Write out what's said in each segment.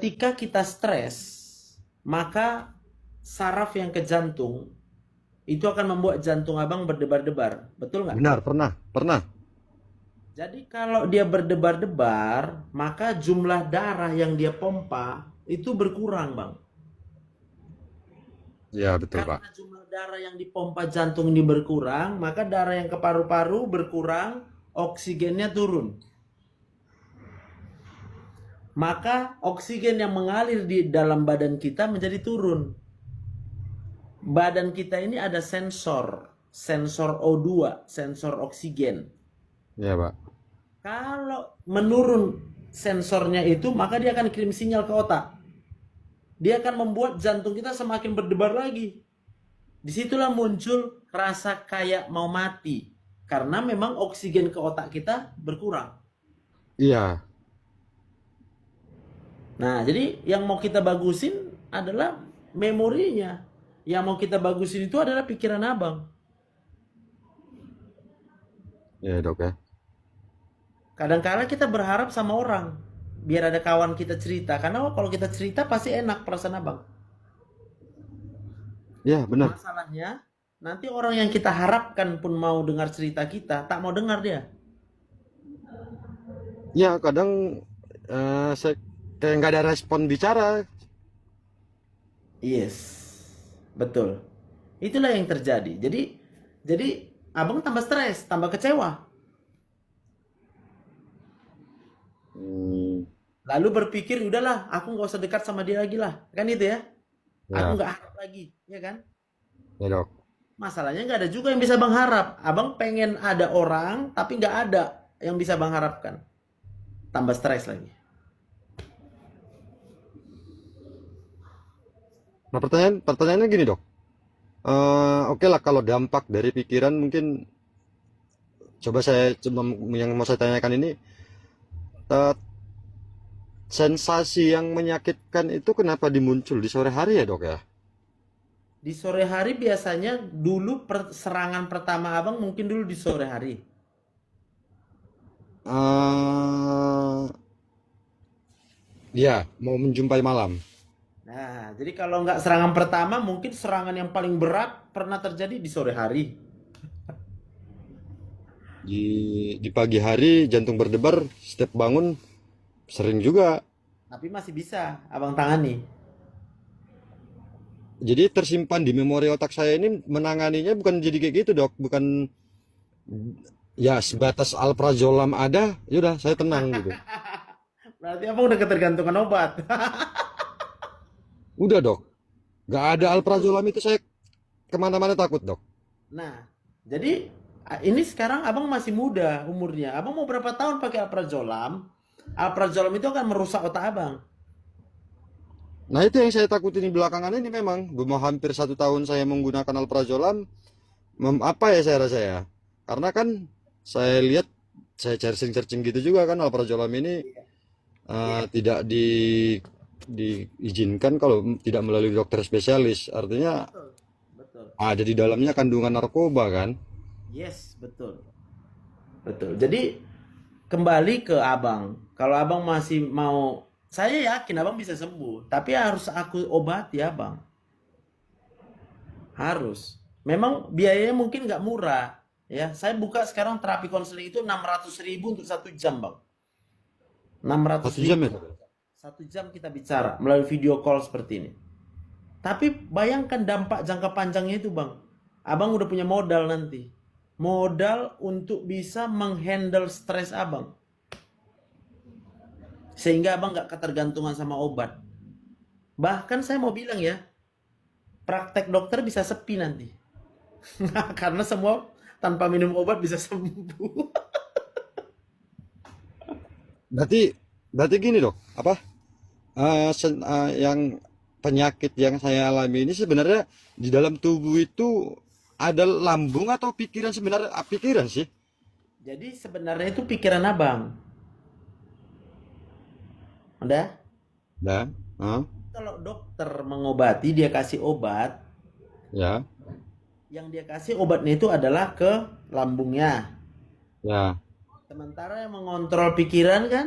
ketika kita stres, maka saraf yang ke jantung itu akan membuat jantung abang berdebar-debar. Betul nggak? Benar, pernah. Jadi kalau dia berdebar-debar, maka jumlah darah yang dia pompa itu berkurang, Bang. Ya, betul, Pak. Karena jumlah darah yang dipompa jantung ini berkurang, maka darah yang ke paru-paru berkurang, oksigennya turun. Maka oksigen yang mengalir di dalam badan kita menjadi turun. Badan kita ini ada sensor O2, sensor oksigen. Ya, Pak. Kalau menurun sensornya itu, maka dia akan kirim sinyal ke otak. Dia akan membuat jantung kita semakin berdebar lagi. Disitulah muncul rasa kayak mau mati. Karena memang oksigen ke otak kita berkurang. Iya. Nah, jadi yang mau kita bagusin adalah memorinya. Yang mau kita bagusin itu adalah pikiran abang. Ya, Dok ya. Kadang-kala kita berharap sama orang. Biar ada kawan kita cerita. Karena kalau kita cerita pasti enak perasaan abang. Ya, benar. Masalahnya, nanti orang yang kita harapkan pun mau dengar cerita kita, tak mau dengar dia. Ya, kadang saya kayak nggak ada respon bicara. Yes, betul. Itulah yang terjadi. Jadi abang tambah stres, tambah kecewa. Hmm, Lalu berpikir, udahlah, aku nggak usah dekat sama dia lagi lah. Kan itu ya? Aku ya, nggak harap lagi, ya kan? ya, Dok. Masalahnya nggak ada juga yang bisa bang harap. Abang pengen ada orang, tapi nggak ada yang bisa bang harapkan. Tambah stres lagi. Nah, pertanyaannya gini, Dok. Oke lah kalau dampak dari pikiran mungkin coba yang mau saya tanyakan ini eh, sensasi yang menyakitkan itu kenapa dimuncul di sore hari ya, Dok ya? Di sore hari biasanya dulu serangan pertama abang mungkin dulu di sore hari. eh Ya, mau menjumpai malam. Nah, jadi kalau nggak serangan pertama, mungkin serangan yang paling berat pernah terjadi di sore hari. Di di pagi hari jantung berdebar, setiap bangun sering juga. Tapi masih bisa abang tangani. Jadi tersimpan di memori otak saya ini menanganinya bukan jadi kayak gitu, Dok. Bukan ya sebatas alprazolam ada, yaudah saya tenang gitu. Berarti abang udah ketergantungan obat. Udah, Dok. Gak ada Nah, itu. alprazolam itu saya kemana-mana takut, Dok. Nah, jadi ini sekarang abang masih muda umurnya. Abang mau berapa tahun pakai alprazolam? Alprazolam itu akan merusak otak abang. Nah itu yang saya takutin di belakangan ini memang. Belum hampir 1 tahun saya menggunakan alprazolam. Apa ya saya rasa ya? Karena kan saya lihat, saya searching-searching gitu juga kan alprazolam ini Iya, tidak diizinkan kalau tidak melalui dokter spesialis. Artinya betul. Betul. ada di dalamnya kandungan narkoba kan? Yes, betul. Betul. Jadi kembali ke abang. Kalau abang masih mau, saya yakin abang bisa sembuh. Tapi harus aku obati abang. Harus. Memang biayanya mungkin nggak murah. Ya, saya buka sekarang terapi konseling itu 600.000 untuk 1 jam, bang. Enam ratus 1 jam ya? ribu 1 jam kita bicara melalui video call seperti ini. Tapi bayangkan dampak jangka panjangnya itu, bang. Abang udah punya modal nanti. Modal untuk bisa menghandle stres abang. Sehingga abang nggak ketergantungan sama obat. Bahkan saya mau bilang ya, praktek dokter bisa sepi nanti. Karena semua tanpa minum obat bisa sembuh. Berarti berarti gini dok, apa yang penyakit yang saya alami ini sebenarnya di dalam tubuh itu ada lambung atau pikiran sebenarnya pikiran sih. Jadi sebenarnya itu pikiran abang. Udah? Nah, Kalau dokter mengobati, dia kasih obat. ya, Yang dia kasih obatnya itu adalah ke lambungnya. ya, Sementara yang mengontrol pikiran kan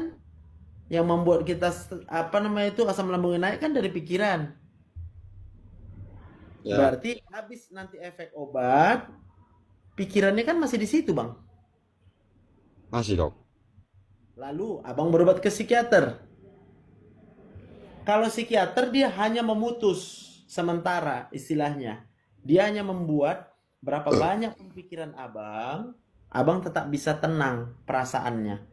Yang membuat kita apa namanya itu asam lambungnya naik kan dari pikiran. Ya, Berarti habis nanti efek obat, pikirannya kan masih di situ, Bang. masih dok. Lalu abang berobat ke psikiater. Kalau psikiater dia hanya memutus sementara istilahnya. Dia hanya membuat berapa banyak pikiran abang, abang tetap bisa tenang perasaannya.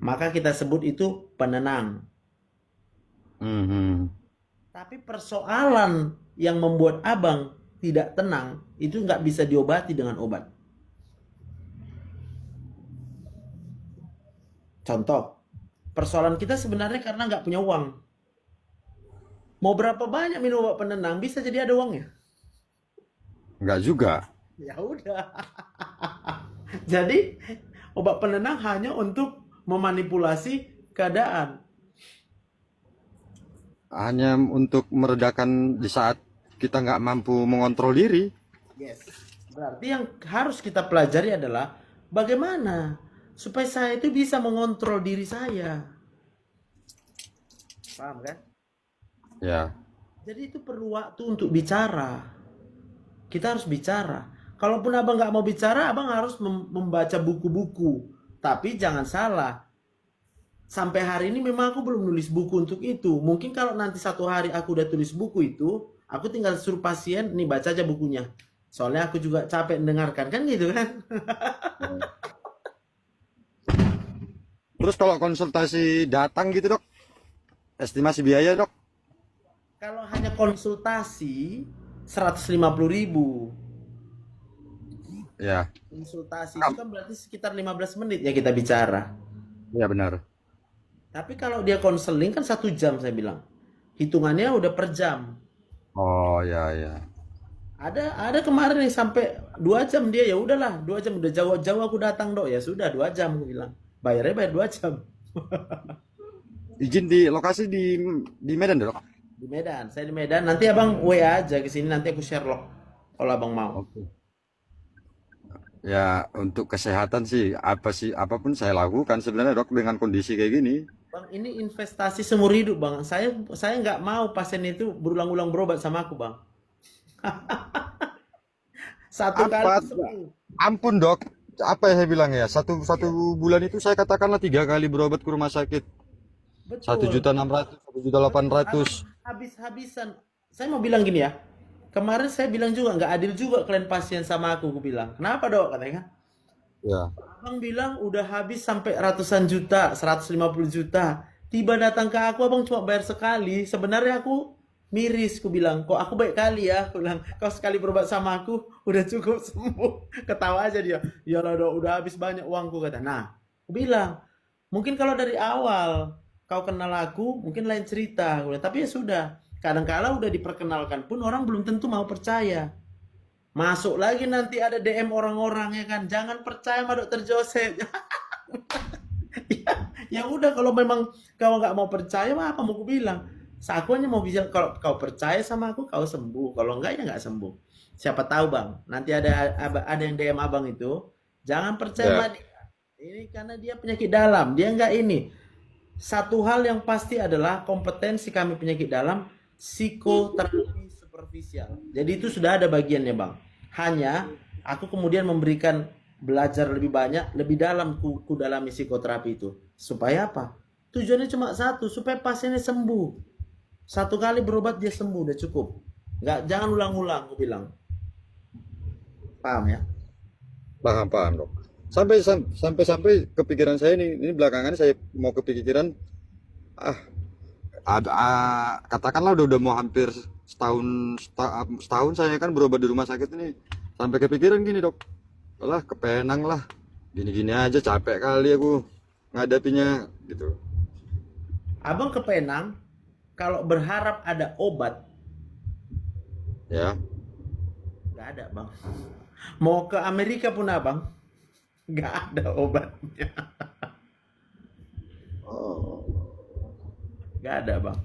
Maka kita sebut itu penenang. Mhm. Tapi persoalan yang membuat abang tidak tenang itu nggak bisa diobati dengan obat. Contoh, persoalan kita sebenarnya karena nggak punya uang. Mau berapa banyak minum obat penenang bisa jadi ada uangnya. Enggak juga. Ya udah. Jadi obat penenang hanya untuk memanipulasi keadaan. Hanya untuk meredakan di saat kita nggak mampu mengontrol diri. Yes. Berarti yang harus kita pelajari adalah bagaimana supaya saya itu bisa mengontrol diri saya. Paham kan? Ya, Jadi itu perlu waktu untuk bicara. Kita harus bicara. Kalaupun abang nggak mau bicara, abang harus membaca buku-buku. Tapi jangan salah. Sampai hari ini memang aku belum nulis buku untuk itu. Mungkin kalau nanti satu hari aku udah tulis buku itu, aku tinggal suruh pasien, nih baca aja bukunya. Soalnya aku juga capek mendengarkan, kan gitu kan? terus kalau konsultasi datang gitu dok, estimasi biaya dok. Kalau hanya konsultasi, 150.000. Ya, Konsultasi itu kan berarti sekitar 15 menit ya kita bicara. ya benar. Tapi kalau dia konseling kan 1 jam saya bilang. Hitungannya udah per jam. Oh ya ya. Ada kemarin yang sampai 2 jam dia, ya udahlah 2 jam udah jauh-jauh aku datang dok, ya sudah 2 jam aku bilang. Bayarnya bayar 2 jam. Izin di lokasi di Medan dok. Di Medan, saya di Medan. Nanti abang WA aja ke sini, nanti aku share log kalau abang mau. Oke. Ya untuk kesehatan sih apapun saya lakukan sebenarnya dok dengan kondisi kayak gini. Bang, ini investasi seumur hidup bang. Saya nggak mau pasien itu berulang-ulang berobat sama aku bang. Satu kali Apa? sembuh. Ampun dok. Apa ya saya bilang ya? Satu bulan itu saya katakanlah 3 kali berobat ke rumah sakit. Satu Betul. juta 600, 1.800.000. Abang habis-habisan. Saya mau bilang gini ya. Kemarin saya bilang juga nggak adil juga kalian pasien sama aku bilang. Kenapa dok? Katanya kan. Ya. Abang bilang udah habis sampai ratusan juta, 150 juta. Tiba datang ke aku, abang cuma bayar sekali. Sebenarnya aku miris, aku bilang. Kok aku baik kali ya? Aku bilang, kau sekali berobat sama aku, udah cukup sembuh. Ketawa aja dia. Ya lah dok, udah habis banyak uangku, kata. Nah, aku bilang, mungkin kalau dari awal kau kenal aku, mungkin lain cerita. Aku bilang, tapi ya sudah. Kadang-kala udah diperkenalkan pun orang belum tentu mau percaya. Masuk lagi nanti ada DM orang-orang ya kan. Jangan percaya sama dokter Joseph. ya, ya udah kalau memang kau nggak mau percaya mah apa mau aku bilang. Aku hanya mau bilang kalau kau percaya sama aku kau sembuh. Kalau enggak ya nggak sembuh. Siapa tahu bang. Nanti ada yang DM abang itu. Jangan percaya Ya. sama dia. Ini karena dia penyakit dalam. Dia nggak ini. Satu hal yang pasti adalah kompetensi kami penyakit dalam psikoterapi superficial. Jadi itu sudah ada bagiannya, Bang. Hanya aku kemudian memberikan belajar lebih banyak, lebih dalam ku dalami psikoterapi itu. Supaya apa? Tujuannya cuma satu, supaya pasiennya sembuh. Satu kali berobat dia sembuh, udah cukup. Nggak, jangan ulang-ulang, aku bilang. Paham ya? Paham, paham, Dok. Sampai kepikiran saya ini belakangan saya mau kepikiran ah katakanlah udah mau hampir setahun saya kan berobat di rumah sakit ini sampai kepikiran gini, Dok. Lah kepenang lah. Gini-gini aja capek kali aku ngadapinya gitu. Abang ke Penang, kalau berharap ada obat, Ya. nggak ada, Bang. Mau ke Amerika pun abang, nggak ada obatnya. Oh, Nggak ada, Bang.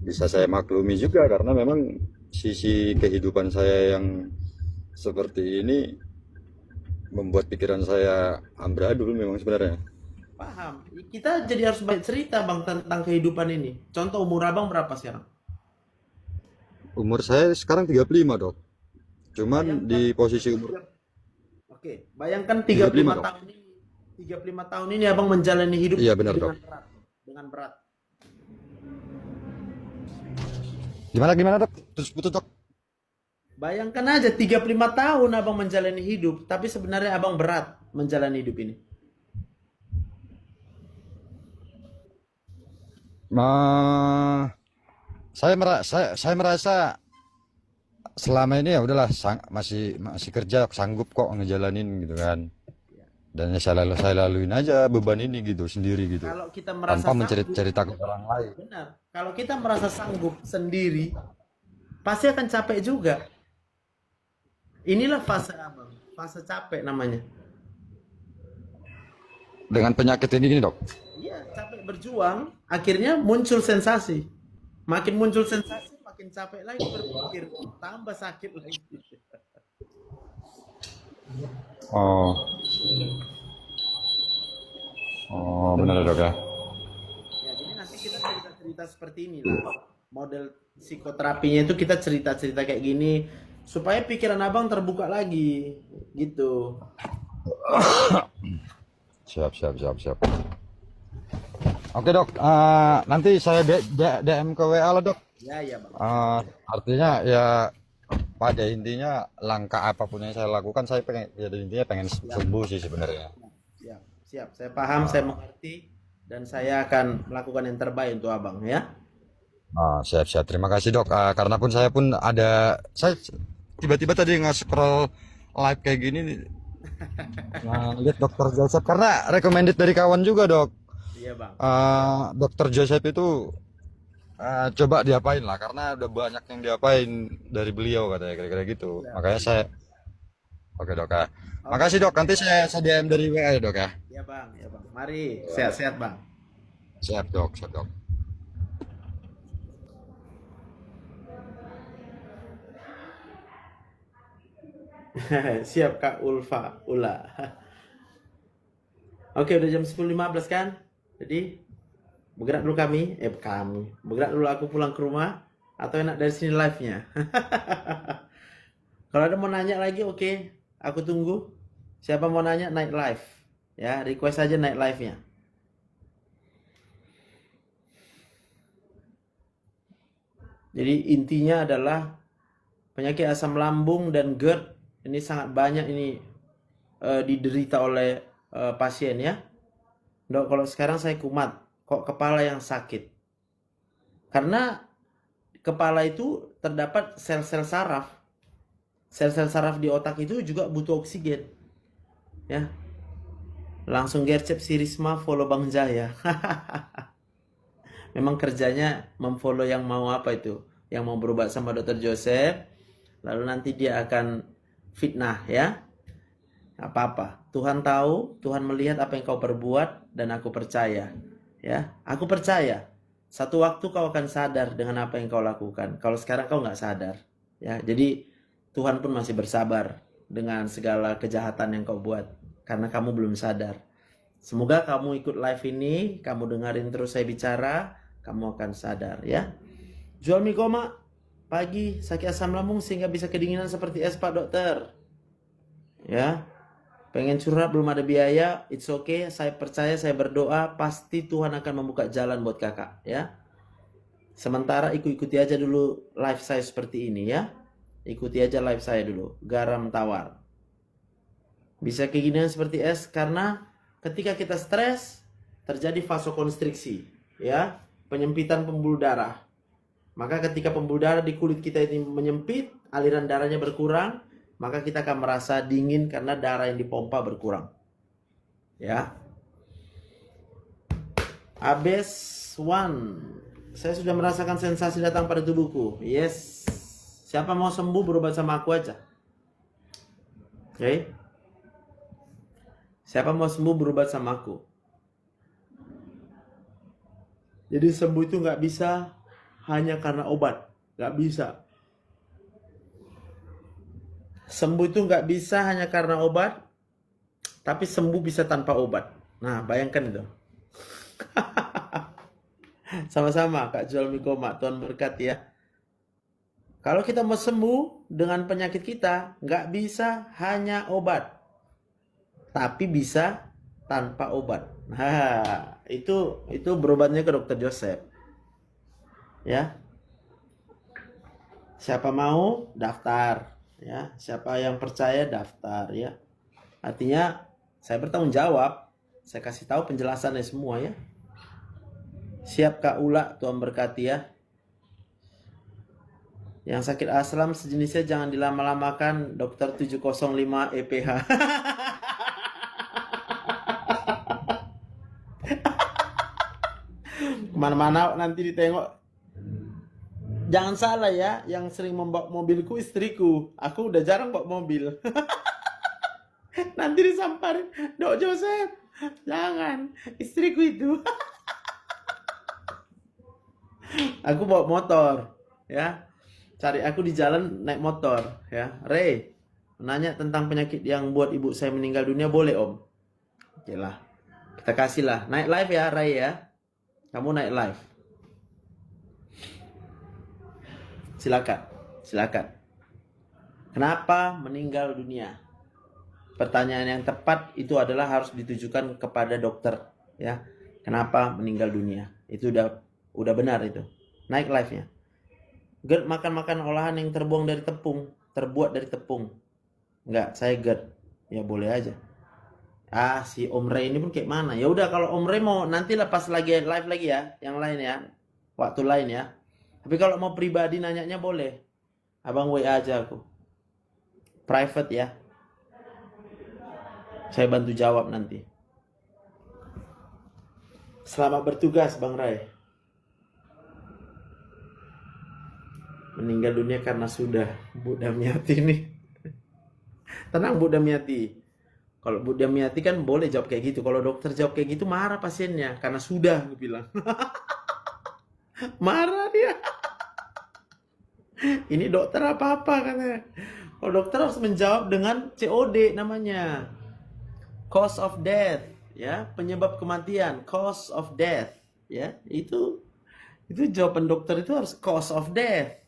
bisa saya maklumi juga karena memang sisi kehidupan saya yang seperti ini membuat pikiran saya amburadul memang sebenarnya. Paham. Kita jadi harus banyak cerita Bang tentang kehidupan ini. Contoh umur Abang berapa sekarang? Umur saya sekarang 35, Dok. Cuman Bayangkan di posisi umur Oke, bayangkan 35, 35 Dok. tahun ini. 35 tahun ini Abang menjalani hidup Iya benar, Dok. dengan berat. Dengan berat. Gimana gimana, Dok? Terus putus, Dok. Bayangkan aja 35 tahun Abang menjalani hidup, tapi sebenarnya Abang berat menjalani hidup ini. Nah, saya merasa selama ini ya udahlah masih masih kerja sanggup kok ngejalanin gitu kan. Dan ya saya laluin aja beban ini gitu sendiri gitu. Kalau kita merasa Tanpa sanggup, mencerita ke orang lain. benar. Kalau kita merasa sanggup sendiri, pasti akan capek juga. Inilah fase Abang, fase capek namanya. Dengan penyakit ini, Dok. Iya, capek berjuang, akhirnya muncul sensasi. Makin muncul sensasi, makin capek lagi berpikir, tambah sakit lagi. Oh, oh benar, Dok ya. Ya, jadi nanti kita cerita-cerita seperti ini lah. Model psikoterapinya itu kita cerita-cerita kayak gini supaya pikiran Abang terbuka lagi, gitu. Siap, siap, siap, siap. Oke, Dok. Nanti saya DM ke WA lah, Dok. Ya, ya, Bang. Artinya ya pada intinya langkah apapun yang saya lakukan saya pengen ya intinya pengen sembuh sih sebenarnya. Siap, siap. Saya paham, saya mengerti dan saya akan melakukan yang terbaik untuk Abang ya. Siap, siap. Terima kasih, Dok. Karena pun saya pun saya tiba-tiba tadi nge-scroll live kayak gini lihat Dokter Joseph karena recommended dari kawan juga, Dok. Iya, Bang. Dokter Joseph itu coba diapain lah karena udah banyak yang diapain dari beliau katanya kira-kira gitu. Ya, Makanya saya oke, Dok. oke. Makasih, Dok. Nanti saya DM dari WA ya, Dok ya. Ya, Bang. Ya, Bang. Mari, sehat-sehat, Bang. Siap, Dok. Siap, Dok. Siap, Kak Ulfa, Ula. Oke, udah jam 10.15 kan? Jadi, bergerak dulu bergerak dulu aku pulang ke rumah atau enak dari sini live-nya. Kalau ada mau nanya lagi, oke, aku tunggu. Siapa mau nanya naik live, ya request aja naik live-nya. Jadi intinya adalah penyakit asam lambung dan GERD ini sangat banyak ini diderita oleh pasien ya. Dok, kalau sekarang saya kumat, kok kepala yang sakit? Karena kepala itu terdapat sel-sel saraf. Sel-sel saraf di otak itu juga butuh oksigen. Ya. Langsung gercep si Risma follow Bang Jaya. Memang kerjanya memfollow yang mau apa itu? Yang mau berobat sama Dokter Joseph. Lalu nanti dia akan fitnah ya. Apa-apa. Tuhan tahu, Tuhan melihat apa yang kau perbuat dan aku percaya. Ya, aku percaya. Satu waktu kau akan sadar dengan apa yang kau lakukan. Kalau sekarang kau nggak sadar. Ya, jadi Tuhan pun masih bersabar dengan segala kejahatan yang kau buat. Karena kamu belum sadar. Semoga kamu ikut live ini, kamu dengerin terus saya bicara, kamu akan sadar ya. Jual mie koma pagi sakit asam lambung sehingga bisa kedinginan seperti es Pak Dokter. Ya. Pengen curhat belum ada biaya, it's okay. Saya percaya, saya berdoa, pasti Tuhan akan membuka jalan buat kakak ya. Sementara ikuti aja dulu live saya seperti ini ya. Ikuti aja live saya dulu, garam tawar. Bisa keginian seperti es karena ketika kita stres terjadi vasokonstriksi ya, penyempitan pembuluh darah. Maka ketika pembuluh darah di kulit kita ini menyempit, aliran darahnya berkurang, maka kita akan merasa dingin karena darah yang dipompa berkurang. Ya. Abes one. Saya sudah merasakan sensasi datang pada tubuhku. Yes. Siapa mau sembuh berobat sama aku aja. Oke. Siapa mau sembuh berobat sama aku. Jadi sembuh itu nggak bisa hanya karena obat. Nggak bisa. Sembuh itu nggak bisa hanya karena obat, tapi sembuh bisa tanpa obat. Nah, bayangkan itu. Sama-sama Kak Jual Mikoma, Tuhan berkati ya. Kalau kita mau sembuh dengan penyakit kita, nggak bisa hanya obat, tapi bisa tanpa obat. Nah, itu berobatnya ke dokter Joseph. Ya, siapa mau daftar, ya. Siapa yang percaya daftar, ya. Artinya saya bertanggung jawab. Saya kasih tahu penjelasannya semua ya. Siap Kak Ula, Tuhan berkati ya. Yang sakit aslam sejenisnya jangan dilama-lamakan, dokter 705 EPH. Kemana-mana nanti ditengok. Jangan salah ya, yang sering membawa mobilku istriku. Aku udah jarang bawa mobil. Nanti disamparin, Dok Joseph, jangan, istriku itu. Aku bawa motor, ya. Cari aku di jalan naik motor, ya. Ray, nanya tentang penyakit yang buat ibu saya meninggal dunia boleh Om? Oke lah, kita kasih lah. Naik live ya Ray ya. Kamu naik live. Silakan. Kenapa meninggal dunia? Pertanyaan yang tepat itu adalah harus ditujukan kepada dokter, ya. Kenapa meninggal dunia? Itu udah benar itu. Naik live-nya. GERD makan olahan yang terbuat dari tepung. Enggak, saya GERD. Ya boleh aja. Si Om Ray ini pun kayak mana? Ya udah kalau Om Ray mau nanti lepas lagi live lagi ya, yang lain ya. Waktu lain ya. Tapi kalau mau pribadi nanyanya boleh. Abang WA aja aku. Private ya. Saya bantu jawab nanti. Selamat bertugas Bang Ray. Meninggal dunia karena sudah. Bu Damiati nih. Tenang Bu Damiati. Kalau Bu Damiati kan boleh jawab kayak gitu. Kalau dokter jawab kayak gitu marah pasiennya. Karena sudah, gue bilang. Marah dia. Ini dokter apa-apa katanya. Kalau dokter harus menjawab dengan COD namanya. Cause of death. Ya, penyebab kematian. Cause of death. Ya, itu jawaban dokter itu harus cause of death.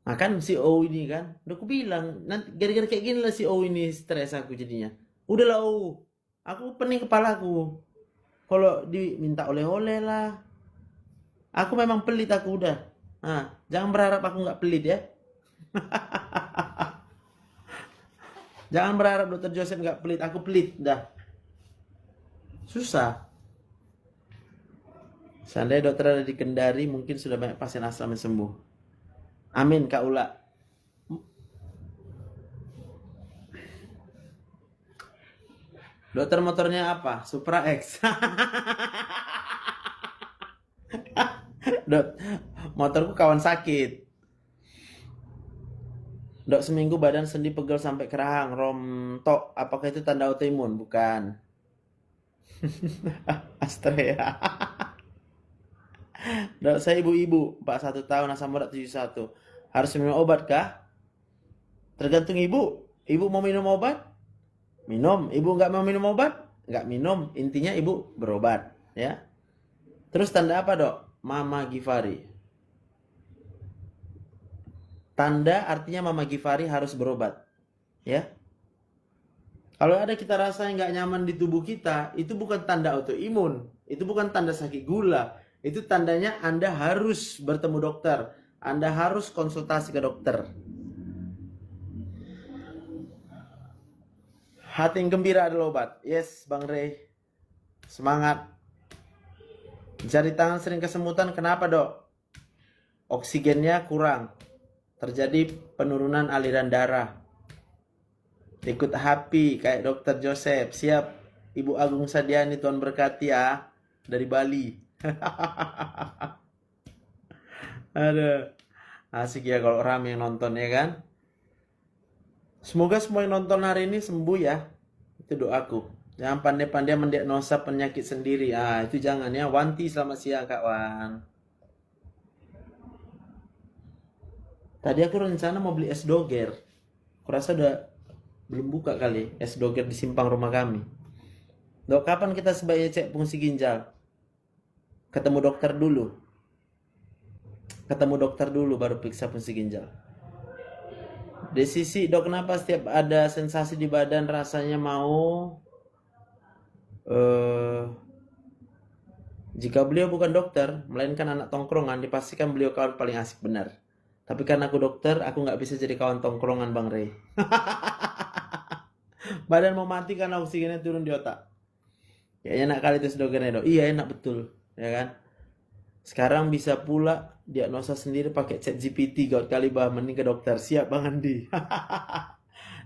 Nah kan si O ini kan, udah aku bilang, nanti gara-gara kayak gini lah si O ini stres aku jadinya. Udahlah O, aku pening kepalaku. Kalau diminta oleh-oleh lah. Aku memang pelit aku udah. Nah, jangan berharap aku nggak pelit ya. Jangan berharap dokter Joseph nggak pelit, aku pelit dah. Susah. Seandainya dokter ada di Kendari, mungkin sudah banyak pasien aslam yang sembuh. Amin Kak Ula. Dokter motornya apa? Supra X. Dok, motorku kawan sakit. Dok, seminggu badan sendi pegel sampai kerahang, rontok. Apakah itu tanda autoimun? Bukan. Astrea. Dok, saya ibu-ibu, 41 tahun, asam urat 71. Harus minum obat kah? Tergantung ibu. Ibu mau minum obat? Minum. Ibu nggak mau minum obat? Nggak minum. Intinya ibu berobat, ya. Terus tanda apa dok? Mama Gifari. Tanda artinya Mama Gifari harus berobat, ya. Kalau ada kita rasa yang nggak nyaman di tubuh kita, itu bukan tanda autoimun, itu bukan tanda sakit gula, itu tandanya Anda harus bertemu dokter, Anda harus konsultasi ke dokter. Hati yang gembira adalah obat. Yes, Bang Ray. Semangat. Jari tangan sering kesemutan, kenapa dok? Oksigennya kurang. Terjadi penurunan aliran darah. Ikut happy kayak dokter Joseph. Siap. Ibu Agung Sadiani, Tuhan berkati ya. Dari Bali. Aduh. Asik ya kalau rame yang nonton ya kan. Semoga semua yang nonton hari ini sembuh ya. Itu doaku. Jangan pandai-pandai mendiagnosa penyakit sendiri. Itu jangan ya. Wanti selamat siang Kak Wan. Tadi aku rencana mau beli es doger. Kurasa udah belum buka kali es doger di simpang rumah kami. Dok, kapan kita sebaiknya cek fungsi ginjal? Ketemu dokter dulu. Ketemu dokter dulu baru periksa fungsi ginjal. Di sisi dok, kenapa setiap ada sensasi di badan rasanya mau jika beliau bukan dokter, melainkan anak tongkrongan, dipastikan beliau kawan paling asik, benar. Tapi karena aku dokter, aku nggak bisa jadi kawan tongkrongan, Bang Rey. Badan mau mati karena oksigennya turun di otak. Ya enak kali tes dogernya, dok. Iya enak betul, ya kan? Sekarang bisa pula diagnosa sendiri pakai ChatGPT, gawat kali bah, mending ke dokter. Siap Bang Andi.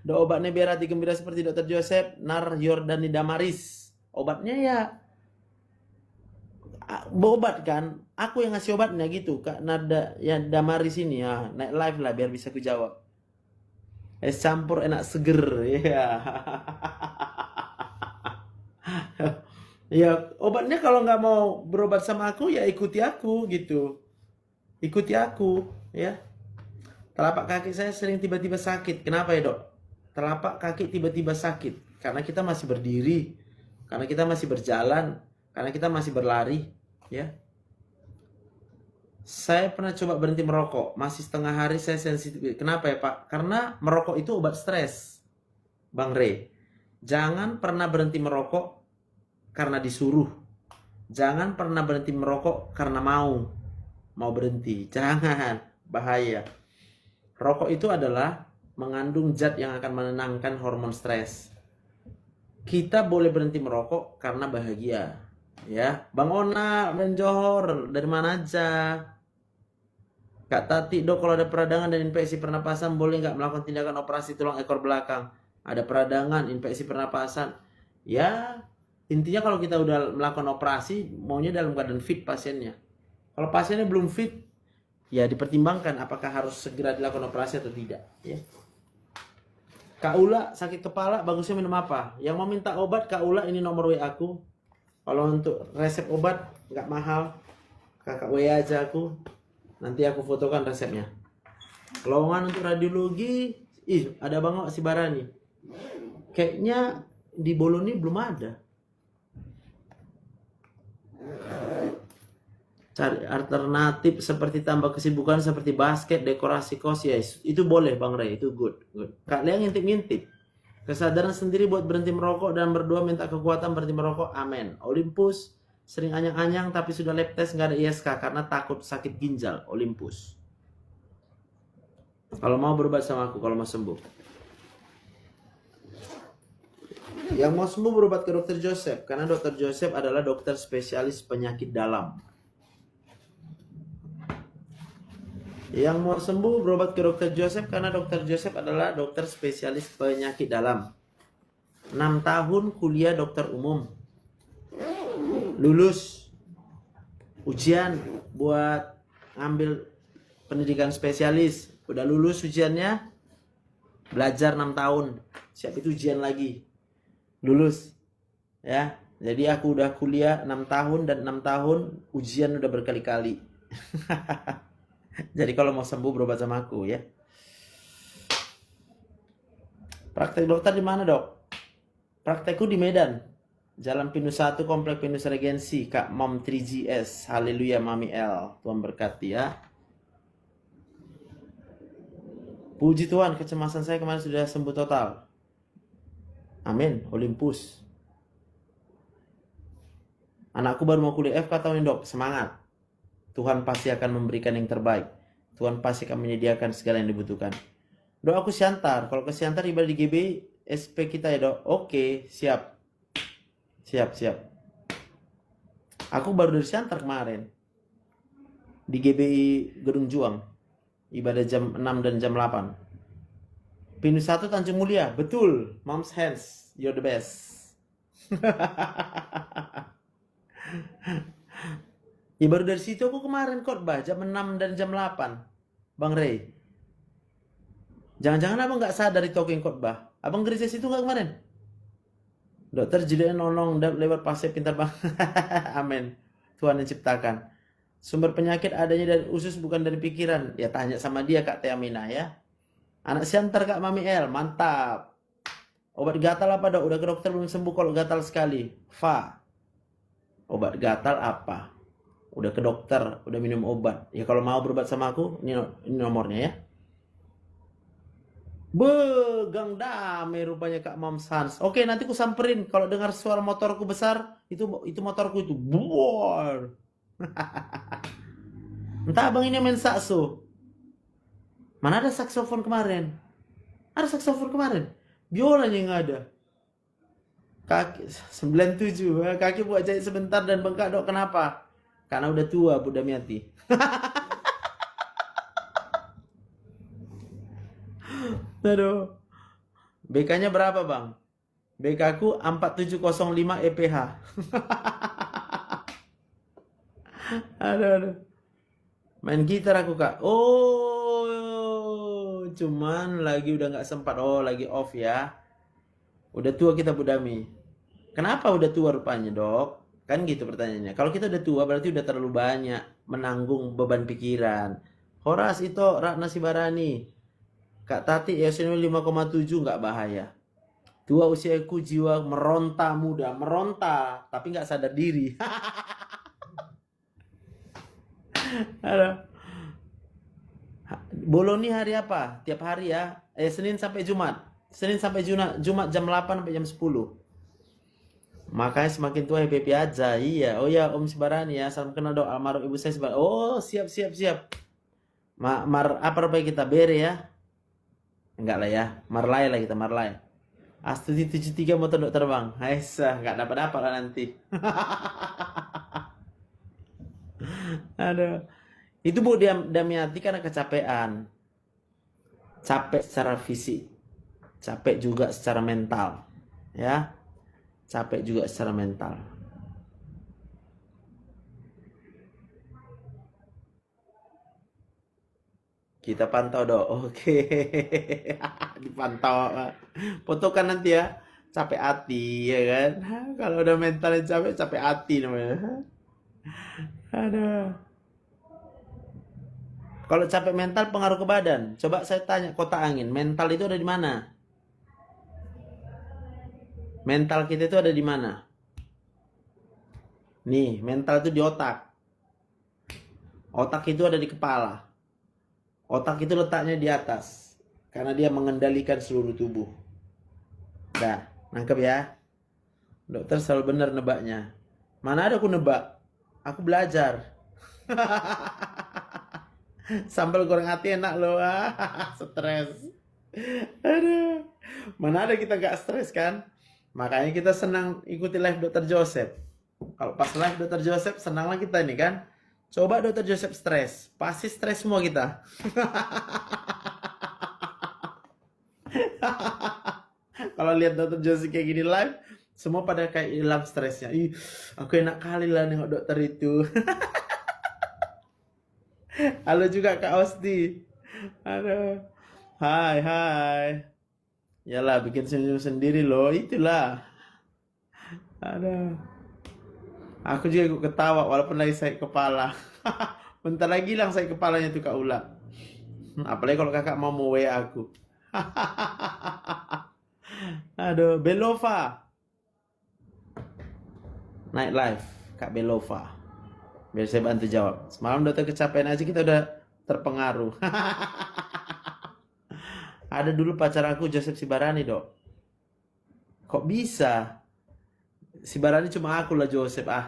Dok, obatnya biar hati gembira seperti Dokter Joseph, Nar Yordani Damaris. Obatnya ya obat kan, aku yang ngasih obatnya gitu, Kak Nada ya Damaris ini ya, naik live lah biar bisa ku jawab. Es campur enak seger, ya. Ya obatnya kalau nggak mau berobat sama aku ya ikuti aku gitu, ikuti aku ya. Telapak kaki saya sering tiba-tiba sakit. Kenapa ya dok? Telapak kaki tiba-tiba sakit karena kita masih berdiri, karena kita masih berjalan, karena kita masih berlari, ya. Saya pernah coba berhenti merokok, masih setengah hari saya sensitif. Kenapa ya Pak? Karena merokok itu obat stres, Bang Rey. Jangan pernah berhenti merokok karena disuruh. Jangan pernah berhenti merokok karena mau berhenti. Jangan, bahaya. Rokok itu adalah mengandung zat yang akan menenangkan hormon stres. Kita boleh berhenti merokok karena bahagia. Ya, Bang Ona, Bang Johor, dari mana aja? Kak Tati, dok, kalau ada peradangan dan infeksi pernapasan boleh nggak melakukan tindakan operasi tulang ekor belakang? Ada peradangan, infeksi pernapasan. Ya, intinya kalau kita udah melakukan operasi, maunya dalam keadaan fit pasiennya. Kalau pasiennya belum fit, ya dipertimbangkan apakah harus segera dilakukan operasi atau tidak. Ya. Kak Ula, sakit kepala, bagusnya minum apa? Yang mau minta obat, Kak Ula, ini nomor WA aku. Kalau untuk resep obat nggak mahal, kakak WA aja aku. Nanti aku fotokan resepnya. Lowongan untuk radiologi, ada banget si Barani. Kayaknya di Boloni belum ada. Cari alternatif seperti tambah kesibukan seperti basket, dekorasi kos, ya itu boleh Bang Ray, itu good. Kalian ngintip-ngintip. Kesadaran sendiri buat berhenti merokok dan berdoa minta kekuatan berhenti merokok. Amin. Olympus sering anyang-anyang tapi sudah lab test nggak ada ISK karena takut sakit ginjal. Olympus. Kalau mau berobat sama aku, kalau mau sembuh. Yang mau sembuh berobat ke Dokter Joseph karena Dokter Joseph adalah dokter spesialis penyakit dalam. Yang mau sembuh berobat ke Dokter Joseph karena Dokter Joseph adalah dokter spesialis penyakit dalam. 6 tahun kuliah dokter umum. Lulus ujian buat ngambil pendidikan spesialis. Udah lulus ujiannya, belajar 6 tahun. Siap itu ujian lagi. Lulus. Ya, jadi aku udah kuliah 6 tahun dan 6 tahun ujian udah berkali-kali. Jadi kalau mau sembuh berobat sama aku ya. Praktek dokter di mana dok? Praktekku di Medan. Jalan Pinus 1 Komplek Pinus Regensi. Kak Mom 3GS. Haleluya Mami L. Tuhan berkati ya. Puji Tuhan, kecemasan saya kemarin sudah sembuh total. Amin. Olympus. Anakku baru mau kuliah FK tahun ini dok. Semangat. Tuhan pasti akan memberikan yang terbaik. Tuhan pasti akan menyediakan segala yang dibutuhkan. Dok, aku Siantar. Kalau ke Siantar ibadah di GB SP kita ya dok. Oke, siap. Siap. Aku baru dari Siantar kemarin. Di GBI Gedung Juang. Ibadah jam 6 dan jam 8. Pinus 1 Tanjung Mulia. Betul. Mom's hands. You're the best. Ya baru dari situ aku kemarin khotbah jam 6 dan jam 8. Bang Ray. Jangan-jangan abang gak sadar itu aku yang khotbah. Abang gereja situ gak kemarin? Dokter jadinya nolong lewat pasir pintar bang. Amin. Tuhan yang ciptakan. Sumber penyakit adanya dari usus bukan dari pikiran. Ya tanya sama dia Kak Teh Aminah ya. Anak siantar Kak Mami L, mantap. Obat gatal apa dok? Udah ke dokter belum sembuh kalau gatal sekali. Fa, obat gatal apa? Udah ke dokter, udah minum obat. Ya kalau mau berobat sama aku, ini nomornya ya. Begang damai rupanya Kak Mams Hans. Oke, nanti ku samperin kalau dengar suara motorku besar, itu motorku itu. Buar. Entah abang ini main sakso. Mana ada saksofon kemarin? Ada saksofon kemarin. Biolanya yang ada. Kaki 97. Kaki buat jahit sebentar dan bengkak dok. Kenapa? Karena udah tua Bu Damiati. Aduh. BK-nya berapa bang? BK ku 4705 EPH. Aduh. Main gitar aku kak. Oh, cuman lagi udah nggak sempat. Oh, lagi off ya. Udah tua kita Bu Dami. Kenapa udah tua rupanya dok? Kan gitu pertanyaannya. Kalau kita udah tua berarti udah terlalu banyak menanggung beban pikiran. Horas itu Ratna Sibarani. Kak Tati eosinofil 5,7 nggak bahaya. Tua usiaku jiwa meronta muda. Meronta tapi nggak sadar diri. Aduh. Boloni hari apa? Tiap hari ya. Senin sampai Jumat. Senin sampai Jumat jam 8 sampai jam 10. Makanya semakin tua happy aja. Iya. Oh ya Om Sibarani ya. Salam kenal dok almarhum ibu saya Sibarani. Oh siap. Apa rupanya kita bere ya? Enggak lah ya. Marlai lah kita Marlai. Astuti 73 motor dok terbang. Aisyah nggak dapat lah nanti. Aduh. Itu Bu Damiati karena kecapean. Capek secara fisik. Capek juga secara mental. Ya. Capek juga secara mental. Kita pantau dong. Oke. Dipantau. Fotokan nanti ya. Capek hati ya kan. Kalau udah mentalnya capek hati namanya. Aduh. Kalau capek mental pengaruh ke badan. Coba saya tanya kota angin. Mental itu ada di mana? Mental kita itu ada di mana? Nih, mental itu di otak. Otak itu ada di kepala. Otak itu letaknya di atas. Karena dia mengendalikan seluruh tubuh. Dah, nangkep ya. Dokter selalu benar nebaknya. Mana ada aku nebak? Aku belajar. Sambal goreng hati enak loh. Stres. Aduh. Mana ada kita gak stres kan? Makanya kita senang ikuti live Dr. Joseph. Kalau pas live Dr. Joseph senanglah kita ini kan. Coba Dr. Joseph stres. Pasti stres semua kita. Kalau lihat Dr. Joseph kayak gini live, semua pada kayak hilang stresnya. Ih, aku enak kali lah nengok dokter itu. Halo juga Kak Osti. Aduh. Hai. Yalah, bikin senyum sendiri loh. Itulah. Aduh. Aku juga ikut ketawa walaupun lagi sakit kepala. Bentar lagi hilang sakit kepalanya tuh Kak Ula. Apalagi kalau kakak mau WA aku. Aduh, Belova. Night live, Kak Belova. Biar saya bantu jawab. Semalam dokter kecapean aja kita udah terpengaruh. Ada dulu pacar aku Joseph Sibarani dok. Kok bisa? Sibarani cuma aku lah Joseph ah.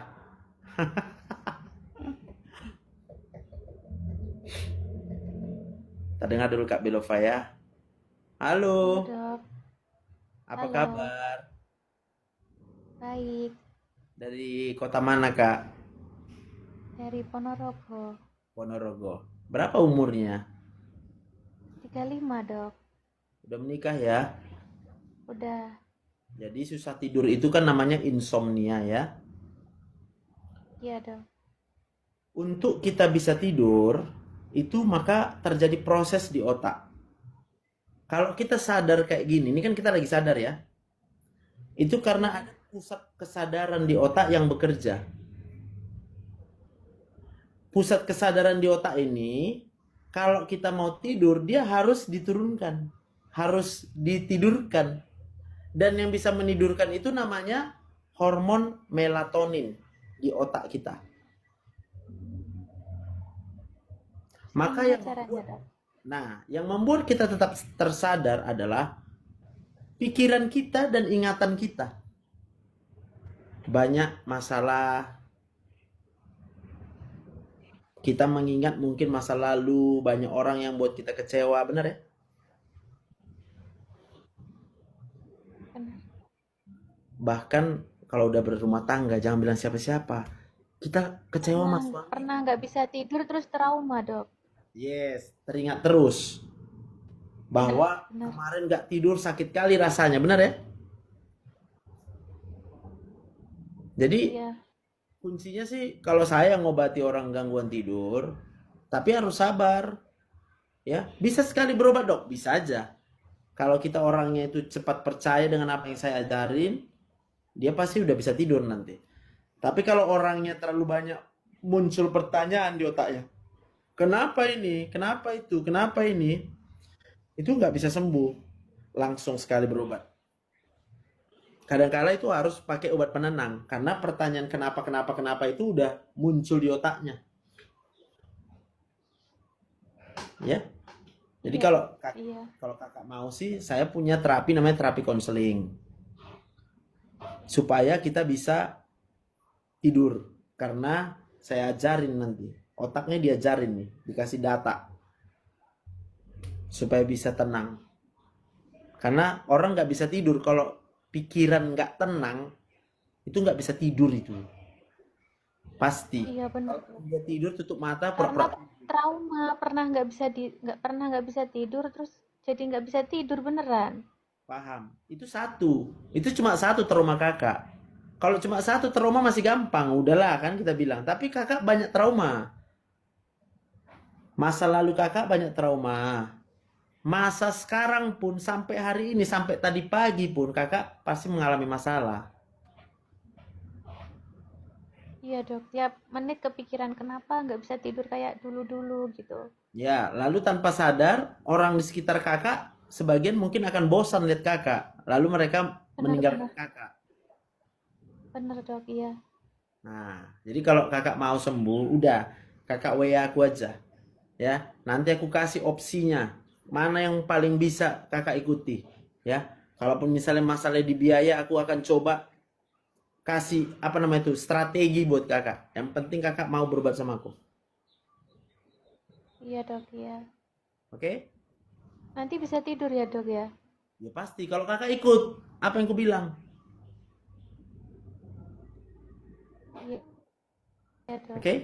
Kita dengar dulu Kak Belova ya. Halo. Dok, Apa halo. kabar? Baik, Dari kota mana Kak? dari Ponorogo. Ponorogo. Berapa umurnya? 35 dok, Udah menikah ya? udah, Jadi susah tidur itu kan namanya insomnia ya. iya dok. Untuk kita bisa tidur, itu maka terjadi proses di otak. Kalau kita sadar kayak gini, ini kan kita lagi sadar ya. Itu karena ada pusat kesadaran di otak yang bekerja. Pusat kesadaran di otak ini kalau kita mau tidur dia harus diturunkan, harus ditidurkan. Dan yang bisa menidurkan itu namanya hormon melatonin di otak kita. Maka Gimana yang caranya, membuat, Dok? yang membuat kita tetap tersadar adalah pikiran kita dan ingatan kita. Banyak masalah, kita mengingat mungkin masa lalu, banyak orang yang buat kita kecewa, benar ya? Benar. Bahkan kalau udah berumah tangga, jangan bilang siapa-siapa. Kita kecewa mas suami. Pernah nggak bisa tidur terus trauma, Dok. Yes, teringat terus bahwa Benar. kemarin nggak tidur sakit kali rasanya, benar ya? Jadi Iya. kuncinya sih kalau saya ngobati orang gangguan tidur, tapi harus sabar, ya. Bisa sekali berobat dok, bisa aja. Kalau kita orangnya itu cepat percaya dengan apa yang saya ajarin, dia pasti udah bisa tidur nanti. Tapi kalau orangnya terlalu banyak muncul pertanyaan di otaknya, kenapa ini, kenapa itu, kenapa ini, itu nggak bisa sembuh langsung sekali berobat. Kadang-kala itu harus pakai obat penenang karena pertanyaan kenapa itu udah muncul di otaknya. Ya. Jadi Iya. kalau kakak mau sih saya punya terapi namanya terapi konseling. Supaya kita bisa tidur karena saya ajarin nanti. Otaknya diajarin nih, dikasih data supaya bisa tenang. Karena orang nggak bisa tidur kalau pikiran nggak tenang, itu nggak bisa tidur itu. Pasti. Iya benar. Kalau dia tidur tutup mata, Karena pura-pura. trauma, pernah nggak bisa tidur terus jadi nggak bisa tidur beneran. Paham. Itu satu. Itu cuma satu trauma kakak. Kalau cuma satu trauma masih gampang, udahlah kan kita bilang. Tapi kakak banyak trauma. Masa lalu kakak banyak trauma. Masa sekarang pun sampai hari ini, sampai tadi pagi pun kakak pasti mengalami masalah. Iya dok, tiap menit kepikiran kenapa nggak bisa tidur kayak dulu-dulu gitu. Ya, lalu tanpa sadar orang di sekitar kakak sebagian mungkin akan bosan lihat kakak. Lalu mereka meninggalkan Benar-benar, kakak. bener dok, iya. Nah, jadi kalau kakak mau sembuh, udah kakak WA aku aja. Ya, nanti aku kasih opsinya. Mana yang paling bisa kakak ikuti. Ya, kalaupun misalnya masalah di biaya, aku akan coba kasih apa namanya itu strategi buat kakak. Yang penting kakak mau berobat sama aku. Iya dok, iya. Oke? Nanti bisa tidur ya dok ya? Ya pasti. Kalau kakak ikut, apa yang aku bilang? Iya, iya dok. Oke?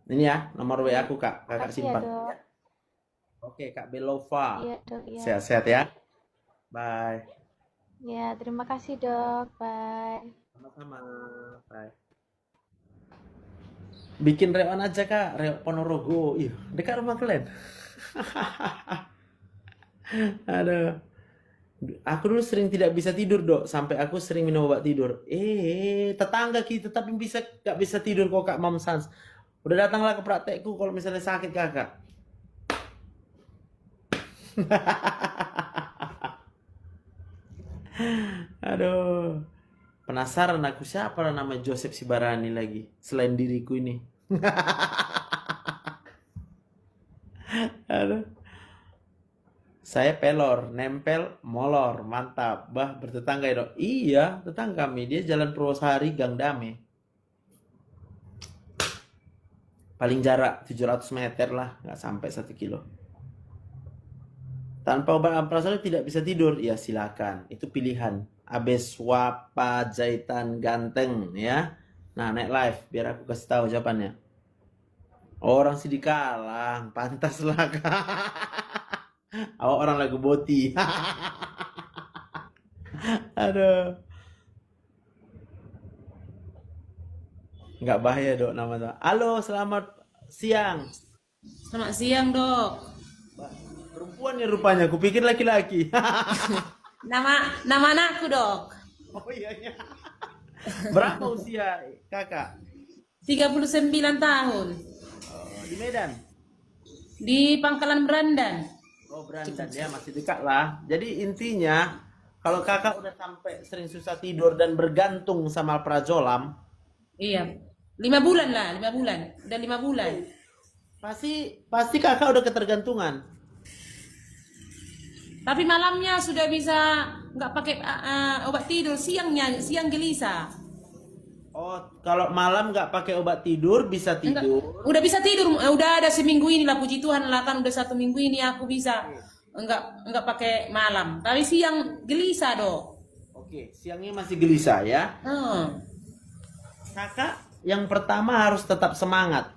Ini ya, nomor WA aku kak. Kakak Makasih ya simpan. dok. Oke, Kak Belova. Iya dok, iya. Sehat-sehat ya. Bye. Ya, terima kasih dok. Bye. Sama-sama. Bye. Bikin rewan aja kak, reok Ponorogo. Ih, dekat rumah kalian. Aduh. Aku dulu sering tidak bisa tidur dok, sampai aku sering minum obat tidur. Tetangga kita tapi gak bisa tidur kok kak Mam Sans. Udah datanglah ke praktekku kalau misalnya sakit kakak. Aduh. Penasaran aku siapa lah nama Joseph Sibarani lagi selain diriku ini. Aduh. Saya pelor, nempel, molor, mantap. Bah, bertetangga ya, Dok. Iya, tetangga kami. Dia Jalan Purwosari, Gang Dame. Paling jarak 700 meter lah, nggak sampai 1 kilo. Tanpa obat amplasol tidak bisa tidur. Ya silakan, itu pilihan. Abes wapa jahitan ganteng ya. Nah, naik live biar aku kasih tahu jawabannya. Orang sih dikalang, pantas lah. Awak orang lagu boti. Aduh. Nggak bahaya dok nama tuh. Halo, selamat siang. Selamat siang, Dok. Perempuan ya rupanya, kupikir laki-laki. Nama anakku, Dok. Oh iya iya. Berapa usia kakak? 39 tahun. Oh, di Medan. Di Pangkalan Berandan. Oh, Brandan ya, masih dekat lah. Jadi intinya kalau kakak udah sampai sering susah tidur dan bergantung sama prajolam, Iya. 5 bulan lah, 5 bulan. Udah 5 bulan. pasti pasti kakak udah ketergantungan. Tapi malamnya sudah bisa nggak pakai obat tidur, siang gelisah. Oh, kalau malam nggak pakai obat tidur bisa Enggak, tidur. udah bisa tidur, udah ada seminggu ini lah, puji Tuhan lah, kan udah 1 minggu ini aku bisa enggak pakai malam. Tapi siang gelisah dok. Oke, siangnya masih gelisah ya. Kakak yang pertama harus tetap semangat.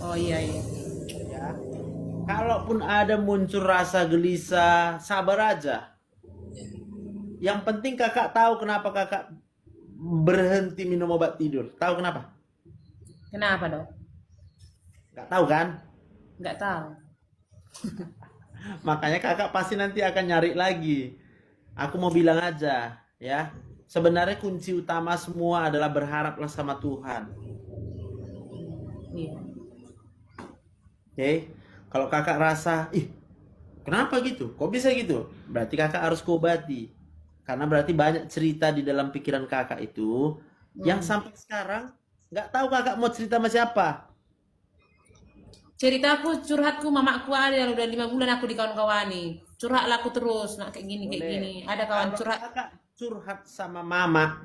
Oh iya iya. Ya. Kalaupun ada muncul rasa gelisah, sabar aja. Yang penting kakak tahu kenapa kakak berhenti minum obat tidur. Tahu kenapa? Kenapa dok? Nggak tahu kan? Nggak tahu. Makanya kakak pasti nanti akan nyari lagi. Aku mau bilang aja, ya. Sebenarnya kunci utama semua adalah berharaplah sama Tuhan. Iya. Oke? Kalau kakak rasa, ih, kenapa gitu? Kok bisa gitu? Berarti kakak harus kuobati. Karena berarti banyak cerita di dalam pikiran kakak itu yang sampai sekarang nggak tahu kakak mau cerita sama siapa. Ceritaku, curhatku, mamaku ada udah 5 bulan aku dikawan-kawani. Curhatlah aku terus, nak kayak gini kayak Boleh. gini. Ada kawan Kalau curhat. kakak curhat sama mama,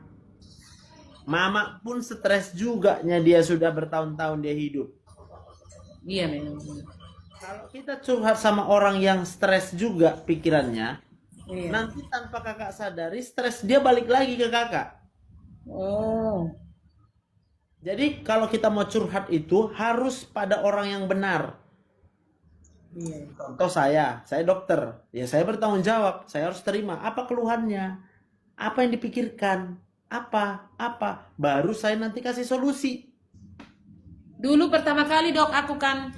mama pun stres juga nya dia sudah bertahun-tahun dia hidup. Iya memang. Kalau kita curhat sama orang yang stres juga pikirannya, Iya. nanti tanpa kakak sadari stres dia balik lagi ke kakak. Oh. Jadi kalau kita mau curhat itu harus pada orang yang benar. Iya. Contoh saya dokter, ya saya bertanggung jawab, saya harus terima apa keluhannya, apa yang dipikirkan, apa, baru saya nanti kasih solusi. Dulu pertama kali dok aku kan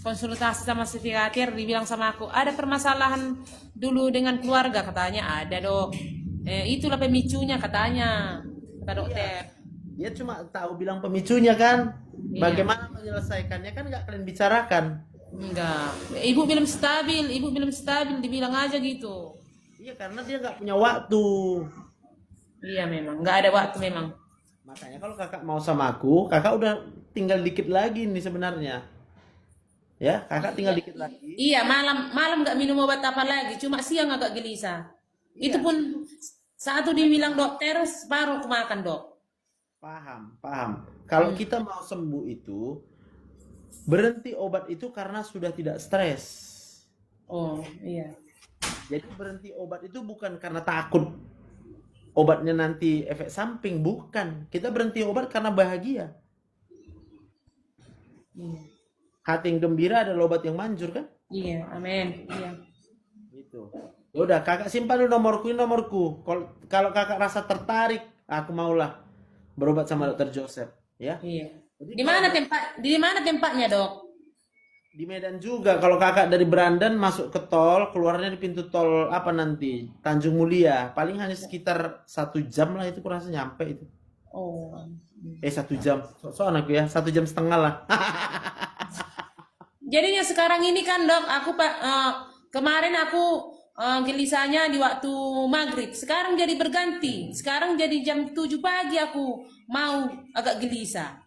konsultasi sama psikiater, dibilang sama aku ada permasalahan dulu dengan keluarga, katanya ada dok. Itulah pemicunya katanya, kata dokter. Dia cuma tahu bilang pemicunya kan, Iya. bagaimana menyelesaikannya kan nggak kalian bicarakan. Enggak, ibu belum stabil, dibilang aja gitu. Iya, karena dia nggak punya waktu. Iya memang, nggak ada waktu memang. Makanya kalau kakak mau sama aku, kakak udah tinggal dikit lagi nih sebenarnya. Ya, kakak tinggal dikit lagi. Iya, malam nggak minum obat apa lagi, cuma siang agak gelisah. Itu pun satu dibilang dokter, baru aku makan dok. Paham. Kalau kita mau sembuh itu, berhenti obat itu karena sudah tidak stres. Oh iya. Jadi berhenti obat itu bukan karena takut obatnya nanti efek samping, bukan. Kita berhenti obat karena bahagia. Iya, Hati yang gembira adalah obat yang manjur kan? iya, amin. Iya. Gitu. Ya udah, kakak simpan dulu nomorku, ini nomorku. Kalau kakak rasa tertarik, aku maulah berobat sama dokter Joseph, ya. Iya. Jadi Di mana tempatnya dok? di Medan juga. Kalau kakak dari Brandan masuk ke tol, keluarnya di pintu tol apa nanti? Tanjung Mulia. Paling hanya sekitar 1 jam lah itu kurasa nyampe itu. Oh. 1 jam. Soal aku ya, 1,5 jam lah. Jadinya sekarang ini kan dok, aku kemarin aku gelisahnya di waktu maghrib. Sekarang jadi berganti. Sekarang jadi jam 7 pagi aku mau agak gelisah.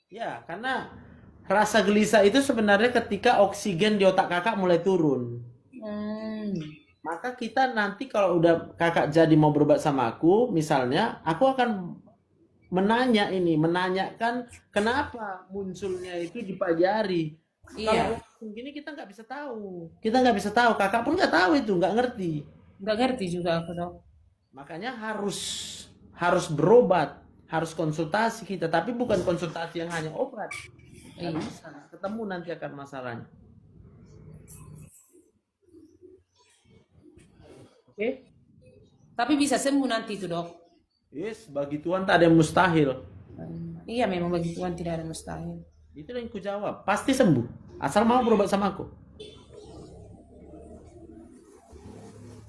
Ya, karena rasa gelisah itu sebenarnya ketika oksigen di otak kakak mulai turun. Maka kita nanti kalau udah kakak jadi mau berobat sama aku, misalnya, aku akan menanyakan kenapa munculnya itu di pagi hari. Iya. Kalau gini kita nggak bisa tahu. Kita nggak bisa tahu. Kakak pun nggak tahu itu, nggak ngerti. Nggak ngerti juga aku dok. Makanya harus berobat, harus konsultasi kita, tapi bukan konsultasi yang hanya obat. Nggak Iya. bisa. Ketemu nanti akan masalahnya. Oke? Tapi bisa sembuh nanti itu dok. Yes, bagi Tuhan tak ada yang mustahil. Iya memang bagi Tuhan tidak ada mustahil. Itu yang ku jawab. Pasti sembuh. Asal mau berobat sama aku.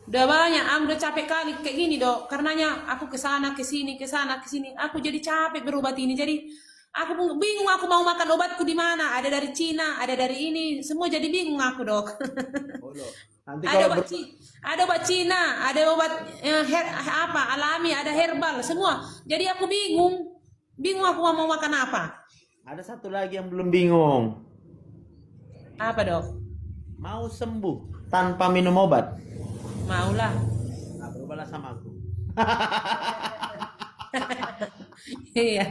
Udah banyak, aku udah capek kali kayak gini dok. Karenanya aku kesana kesini. Aku jadi capek berobat ini. Jadi Aku pun bingung aku mau makan obatku di mana. Ada dari Cina, ada dari ini, semua jadi bingung aku, Dok. Oh, loh. Nanti Ada kalau obat ada obat Cina, ada obat apa alami, ada herbal, semua. Jadi aku bingung. Bingung aku mau makan apa. ada satu lagi yang belum bingung. Apa, Dok? Mau sembuh tanpa minum obat? Maulah. Nah, berubahlah sama aku. Iya.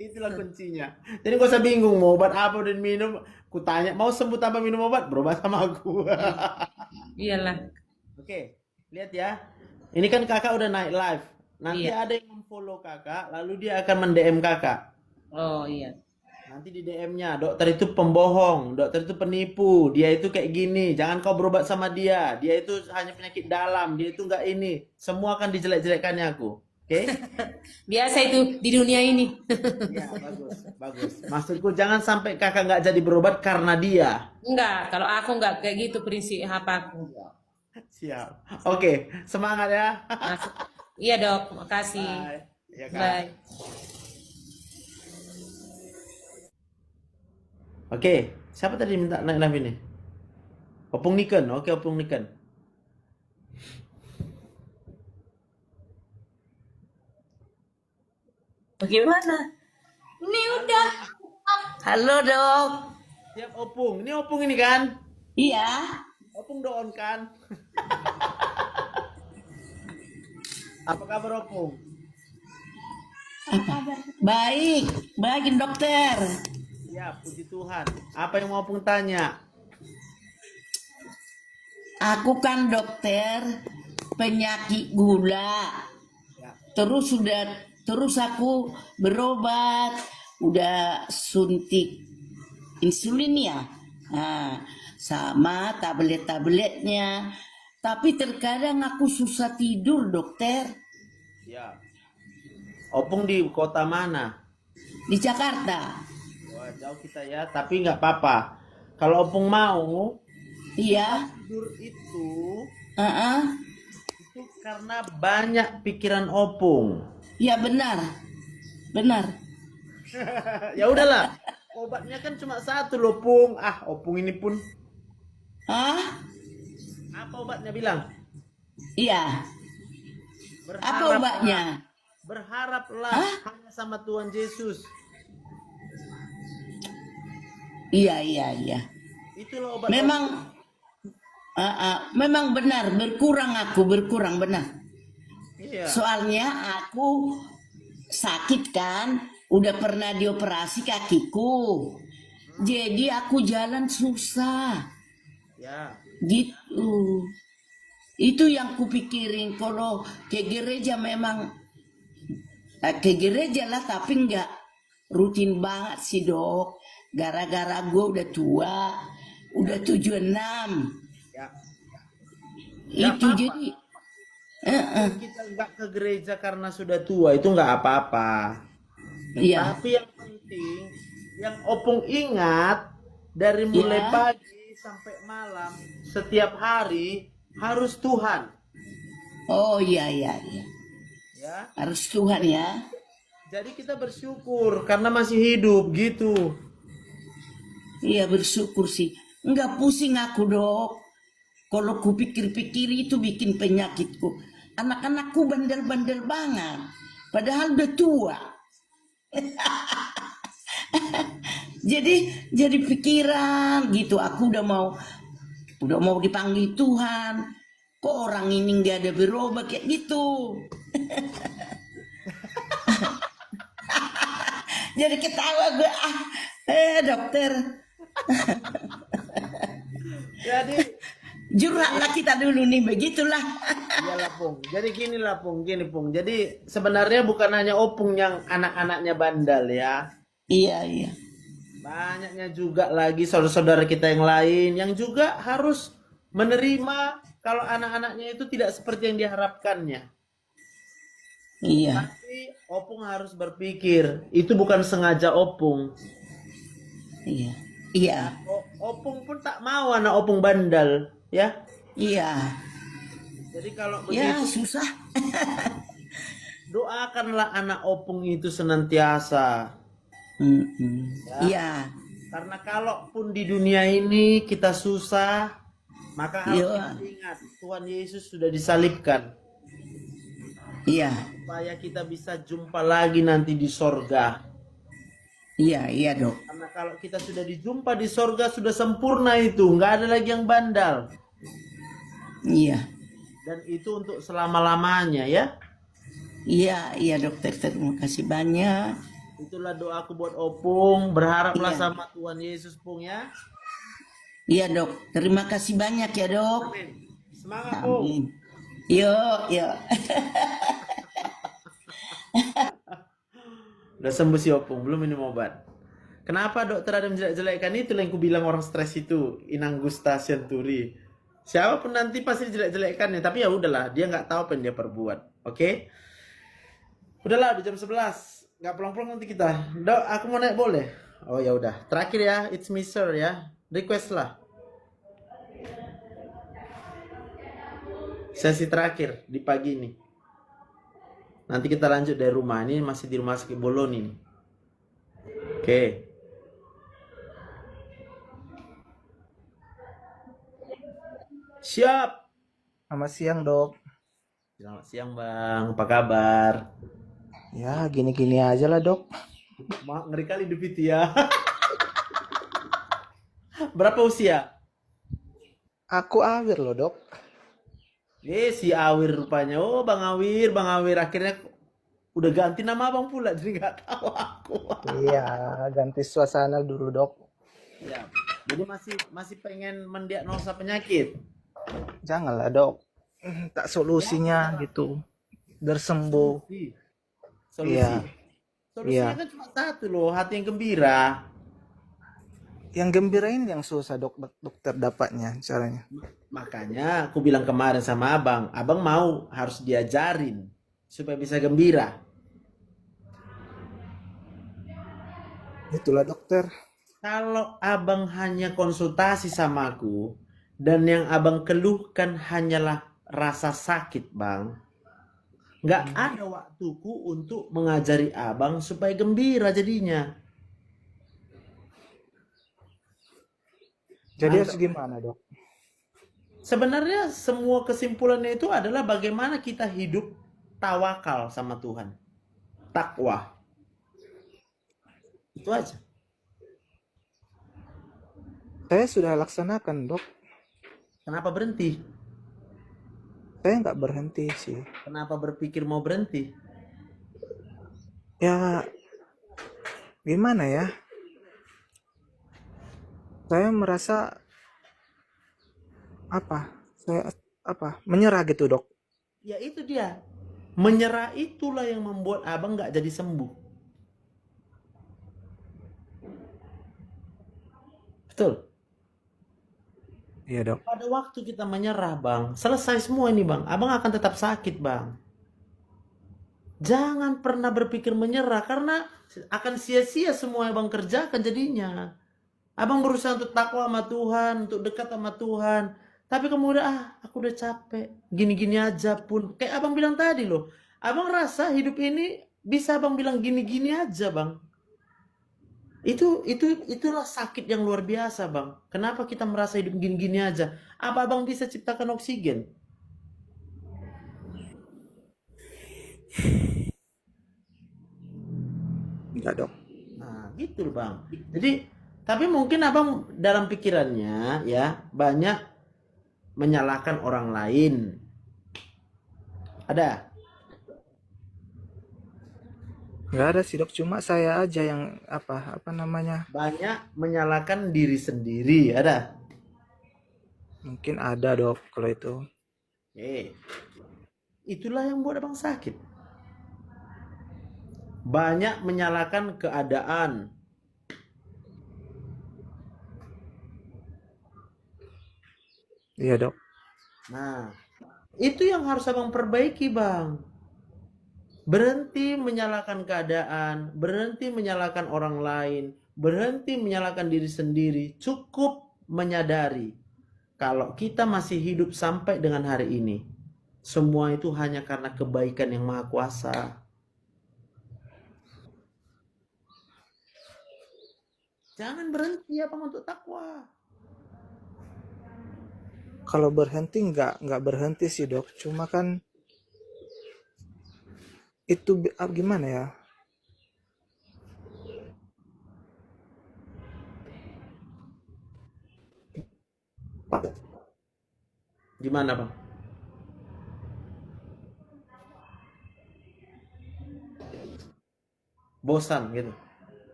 Itulah kuncinya. Jadi gak usah bingung mau obat apa dan minum. Kutanya mau sembuh tanpa minum obat, berubah sama aku. Iyalah. Oke, lihat ya. Ini kan kakak udah naik live. Nanti Iya. ada yang memfollow kakak, lalu dia akan mend-DM kakak. Oh, iya. Nanti di DM-nya, dokter itu pembohong, dokter itu penipu, dia itu kayak gini, jangan kau berobat sama dia, dia itu hanya penyakit dalam, dia itu nggak ini. Semua akan dijelek-jelekannya aku. Oke? Biasa itu di dunia ini. Ya, bagus, bagus. Maksudku jangan sampai kakak nggak jadi berobat karena dia. Enggak, kalau aku enggak kayak gitu prinsip apa aku. Siap. Oke, semangat ya. Mas- Iya, Dok. Makasih. Bye. Ya, Kak. Bye. Oke, siapa tadi minta naik live ini? Opung Niken. Oke, Opung Niken. Bagaimana? Ini udah. Halo dok. Siap Opung. Ini Opung ini kan? Iya. Opung udah on kan? Apa kabar Opung? Baik, baik dokter. Ya, puji Tuhan. Apa yang mau Opung tanya? Aku kan dokter penyakit gula. Ya. Terus aku berobat, udah suntik insulin ya. Nah, sama tablet-tabletnya. Tapi terkadang aku susah tidur, dokter. Ya. Opung di kota mana? Di Jakarta. Wah, jauh kita ya, tapi nggak apa-apa. Kalau Opung mau, Iya. tidur itu Heeh. itu karena banyak pikiran Opung. Ya benar. Benar. Ya udahlah. Obatnya kan cuma satu loh, Pung. Ah, Opung ini pun. Hah? Apa obatnya bilang? Iya. Apa obatnya? Berharaplah hanya sama Tuhan Yesus. Iya, iya, iya. Itulah obat. Memang benar, berkurang benar. Iya. Soalnya aku sakit kan, udah pernah dioperasi kakiku. Jadi aku jalan susah. Ya. Gitu. Itu yang kupikirin kalau ke gereja memang ke gereja lah tapi nggak rutin banget sih dok. Gara-gara gue udah tua, udah 76. Ya. Itu apa-apa. jadi Kita nggak ke gereja karena sudah tua itu nggak apa-apa. iya. Tapi yang penting, yang Opung ingat dari mulai Ya. pagi sampai malam, setiap hari harus Tuhan. Oh iya iya iya. Ya. Harus Tuhan ya. Jadi kita bersyukur karena masih hidup gitu. Iya bersyukur sih. Enggak pusing aku dok. Kalau ku pikir-pikir itu bikin penyakitku. Anak-anakku bandel-bandel banget. Padahal udah tua. jadi pikiran gitu. Aku udah mau dipanggil Tuhan. Kok orang ini nggak ada berubah kayak gitu. Jadi ketawa gue dokter. Jadi Jurhatlah kita dulu nih, begitulah. iyalah Pung. Jadi gini lah Pung, gini Pung. Jadi sebenarnya bukan hanya Opung yang anak-anaknya bandel ya. Iya, iya. Banyaknya juga lagi saudara-saudara kita yang lain yang juga harus menerima kalau anak-anaknya itu tidak seperti yang diharapkannya. Iya, Tapi Opung harus berpikir, itu bukan sengaja Opung. iya. Iya, Opung pun tak mau anak Opung bandel, ya. iya. Jadi kalau Ya, begitu susah. doakanlah anak Opung itu senantiasa Iya, Karena kalaupun di dunia ini kita susah, maka harus iya, kita ingat Tuhan Yesus sudah disalibkan iya, supaya kita bisa jumpa lagi nanti di sorga. iya, Dok. Karena kalau kita sudah dijumpa di sorga sudah sempurna itu, nggak ada lagi yang bandal. Iya, Dan itu untuk selama-lamanya ya. iya, dokter. Terima kasih banyak. Itulah doaku buat Opung. Berharaplah Iya, sama Tuhan Yesus, Pung ya. iya, Dok. Terima kasih banyak ya, Dok. Amin. Semangat, Pung. Amin. Yuk. Udah sembuh si Opung, belum minum obat. Kenapa dokter ada menjelek-jelekkan itu yang kubilang orang stres itu, Inanggusta Senturi. Siapapun nanti pasti jelek-jelekkan ya, tapi ya udahlah, dia nggak tahu apa yang dia perbuat. Oke? Udahlah, udah jam 11. Nggak pulang-pulang nanti kita. Dok, aku mau naik boleh? Oh ya udah. Terakhir ya, it's me sir ya. Request lah. Sesi terakhir di pagi ini. Nanti kita lanjut dari rumah. Ini masih di rumah sakit Boloni nih. Oke. Siap. Selamat siang, Dok. Selamat siang, Bang. Apa kabar? Ya, gini-gini aja lah, Dok. Ngeri kali hidup itu ya. Berapa usia? Aku Awir loh, Dok. Si Awir rupanya. Oh, Bang Awir. Bang Awir akhirnya udah ganti nama Abang pula. Jadi nggak tahu aku. Iya, ganti suasana dulu, Dok. Ya. Jadi masih pengen mendiagnosa penyakit. Janganlah, Dok. Tak solusinya gitu. Biar sembuh. Solusi. Iya. Solusinya Iya. kan cuma satu loh, hati yang gembira. Yang gembirain yang susah, Dok, dokter dapatnya caranya. Makanya aku bilang kemarin sama abang mau harus diajarin supaya bisa gembira. Itulah, dokter. Kalau abang hanya konsultasi sama aku dan yang abang keluhkan hanyalah rasa sakit, Bang, nggak ada waktuku untuk mengajari abang supaya gembira jadinya. Jadi Mantap. harus gimana, Dok? Sebenarnya semua kesimpulannya itu adalah bagaimana kita hidup tawakal sama Tuhan. Takwa. Itu aja. Saya sudah laksanakan, Dok. Kenapa berhenti? Saya nggak berhenti sih. Kenapa berpikir mau berhenti? Ya, gimana ya? Saya merasa menyerah gitu, Dok. Ya itu dia. Menyerah itulah yang membuat abang nggak jadi sembuh. Betul. Iya, Dok. Pada waktu kita menyerah, Bang, selesai semua ini, Bang. Abang akan tetap sakit, Bang. Jangan pernah berpikir menyerah karena akan sia-sia semua yang Abang kerjakan jadinya. Abang berusaha untuk takwa sama Tuhan, untuk dekat sama Tuhan. Tapi kemudian, aku udah capek. Gini-gini aja pun. Kayak abang bilang tadi loh. Abang rasa hidup ini bisa abang bilang gini-gini aja, Bang. Itulah sakit yang luar biasa, Bang. Kenapa kita merasa hidup gini-gini aja? Apa abang bisa ciptakan oksigen? Enggak, Dok. Nah, gitu loh, Bang. Jadi, tapi mungkin abang dalam pikirannya ya banyak menyalahkan orang lain. Ada? Nggak ada sih, Dok. Cuma saya aja yang apa namanya? Banyak menyalahkan diri sendiri. Ada? Mungkin ada, Dok, kalau itu. Itulah yang buat abang sakit. Banyak menyalahkan keadaan. Iya, Dok. Nah, itu yang harus abang perbaiki, Bang. Berhenti menyalahkan keadaan, berhenti menyalahkan orang lain, berhenti menyalahkan diri sendiri. Cukup menyadari kalau kita masih hidup sampai dengan hari ini, semua itu hanya karena kebaikan yang Maha Kuasa. Jangan berhenti abang untuk takwa. Kalau berhenti nggak berhenti sih dok. Cuma kan itu gimana ya? Gimana bang? Bosan gitu.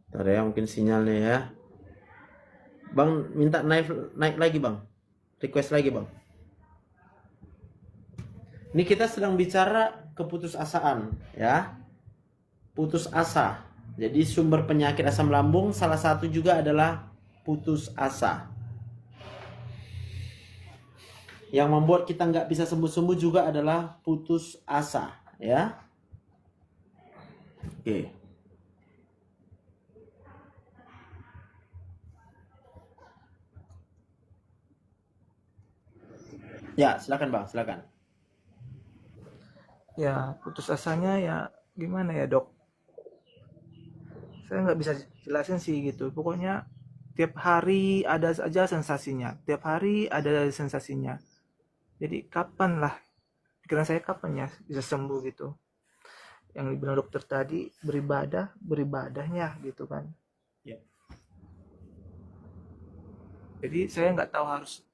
Tadi ya mungkin sinyalnya ya. Bang minta naik lagi bang. Request lagi bang. Ini kita sedang bicara keputusasaan ya. Putus asa. Jadi sumber penyakit asam lambung salah satu juga adalah putus asa. Yang membuat kita nggak bisa sembuh-sembuh juga adalah putus asa ya. Oke. Ya, silakan bang, silakan. Ya putus asanya ya gimana ya dok? Saya nggak bisa jelasin sih gitu. Pokoknya tiap hari ada aja sensasinya. Tiap hari ada sensasinya. Jadi kapan lah? Pikiran saya kapan ya bisa sembuh gitu? Yang dibilang dokter tadi beribadahnya gitu kan. Ya. Jadi saya nggak tahu harus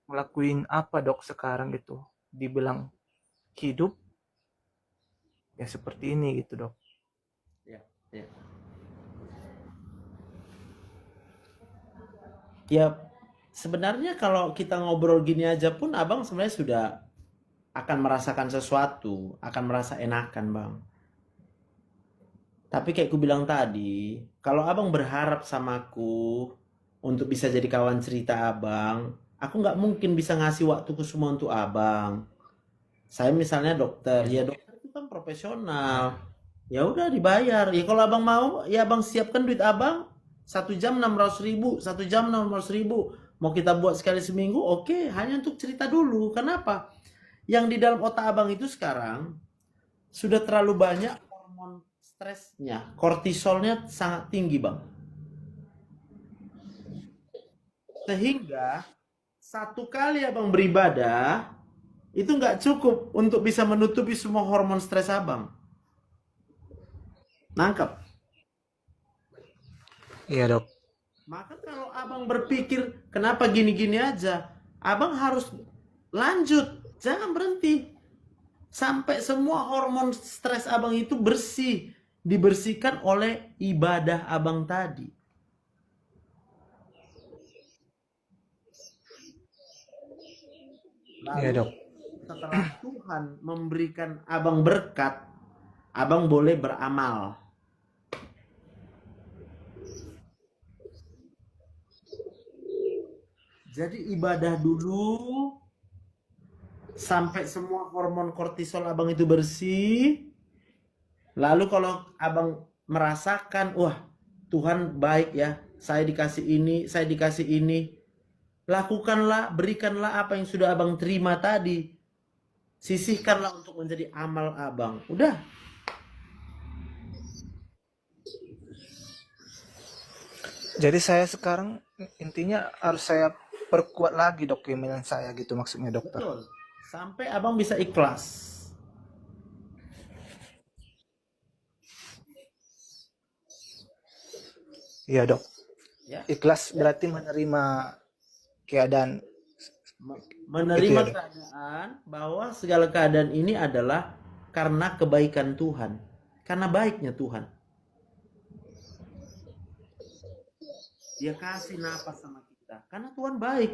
ngelakuin apa dok sekarang gitu. Dibilang hidup ya seperti ini gitu dok. Ya, ya. Ya, sebenarnya kalau kita ngobrol gini aja pun abang sebenarnya sudah akan merasakan sesuatu, akan merasa enakan bang. Tapi kayak ku bilang tadi, kalau abang berharap sama aku untuk bisa jadi kawan cerita abang, aku nggak mungkin bisa ngasih waktuku semua untuk abang. Saya misalnya dokter, ya dokter itu kan profesional. Ya udah dibayar. Ya kalau abang mau, ya abang siapkan duit abang. 1 jam 600.000, 1 jam 600.000. Mau kita buat sekali seminggu, oke. Hanya untuk cerita dulu. Kenapa? Yang di dalam otak abang itu sekarang sudah terlalu banyak hormon stresnya, kortisolnya sangat tinggi bang. Sehingga satu kali abang beribadah itu nggak cukup untuk bisa menutupi semua hormon stres abang. Nangkep? Iya dok. Maka kalau abang berpikir kenapa gini-gini aja, abang harus lanjut, jangan berhenti. Sampai semua hormon stres abang itu bersih, dibersihkan oleh ibadah abang tadi. Lalu, Iya dok. setelah Tuhan memberikan abang berkat, abang boleh beramal. Jadi ibadah dulu sampai semua hormon kortisol abang itu bersih. Lalu kalau abang merasakan, wah Tuhan baik ya, saya dikasih ini, saya dikasih ini. Lakukanlah, berikanlah apa yang sudah abang terima tadi. Sisihkanlah untuk menjadi amal abang. Udah. Jadi saya sekarang intinya harus saya perkuat lagi dok keimanan saya gitu maksudnya dokter. Betul. Sampai abang bisa ikhlas. Iya dok. Ya. Ikhlas berarti menerima keadaan. Menerima Itu ya, Dok. keadaan bahwa segala keadaan ini adalah karena kebaikan Tuhan. Karena baiknya Tuhan. Dia kasih napas sama kita. Karena Tuhan baik.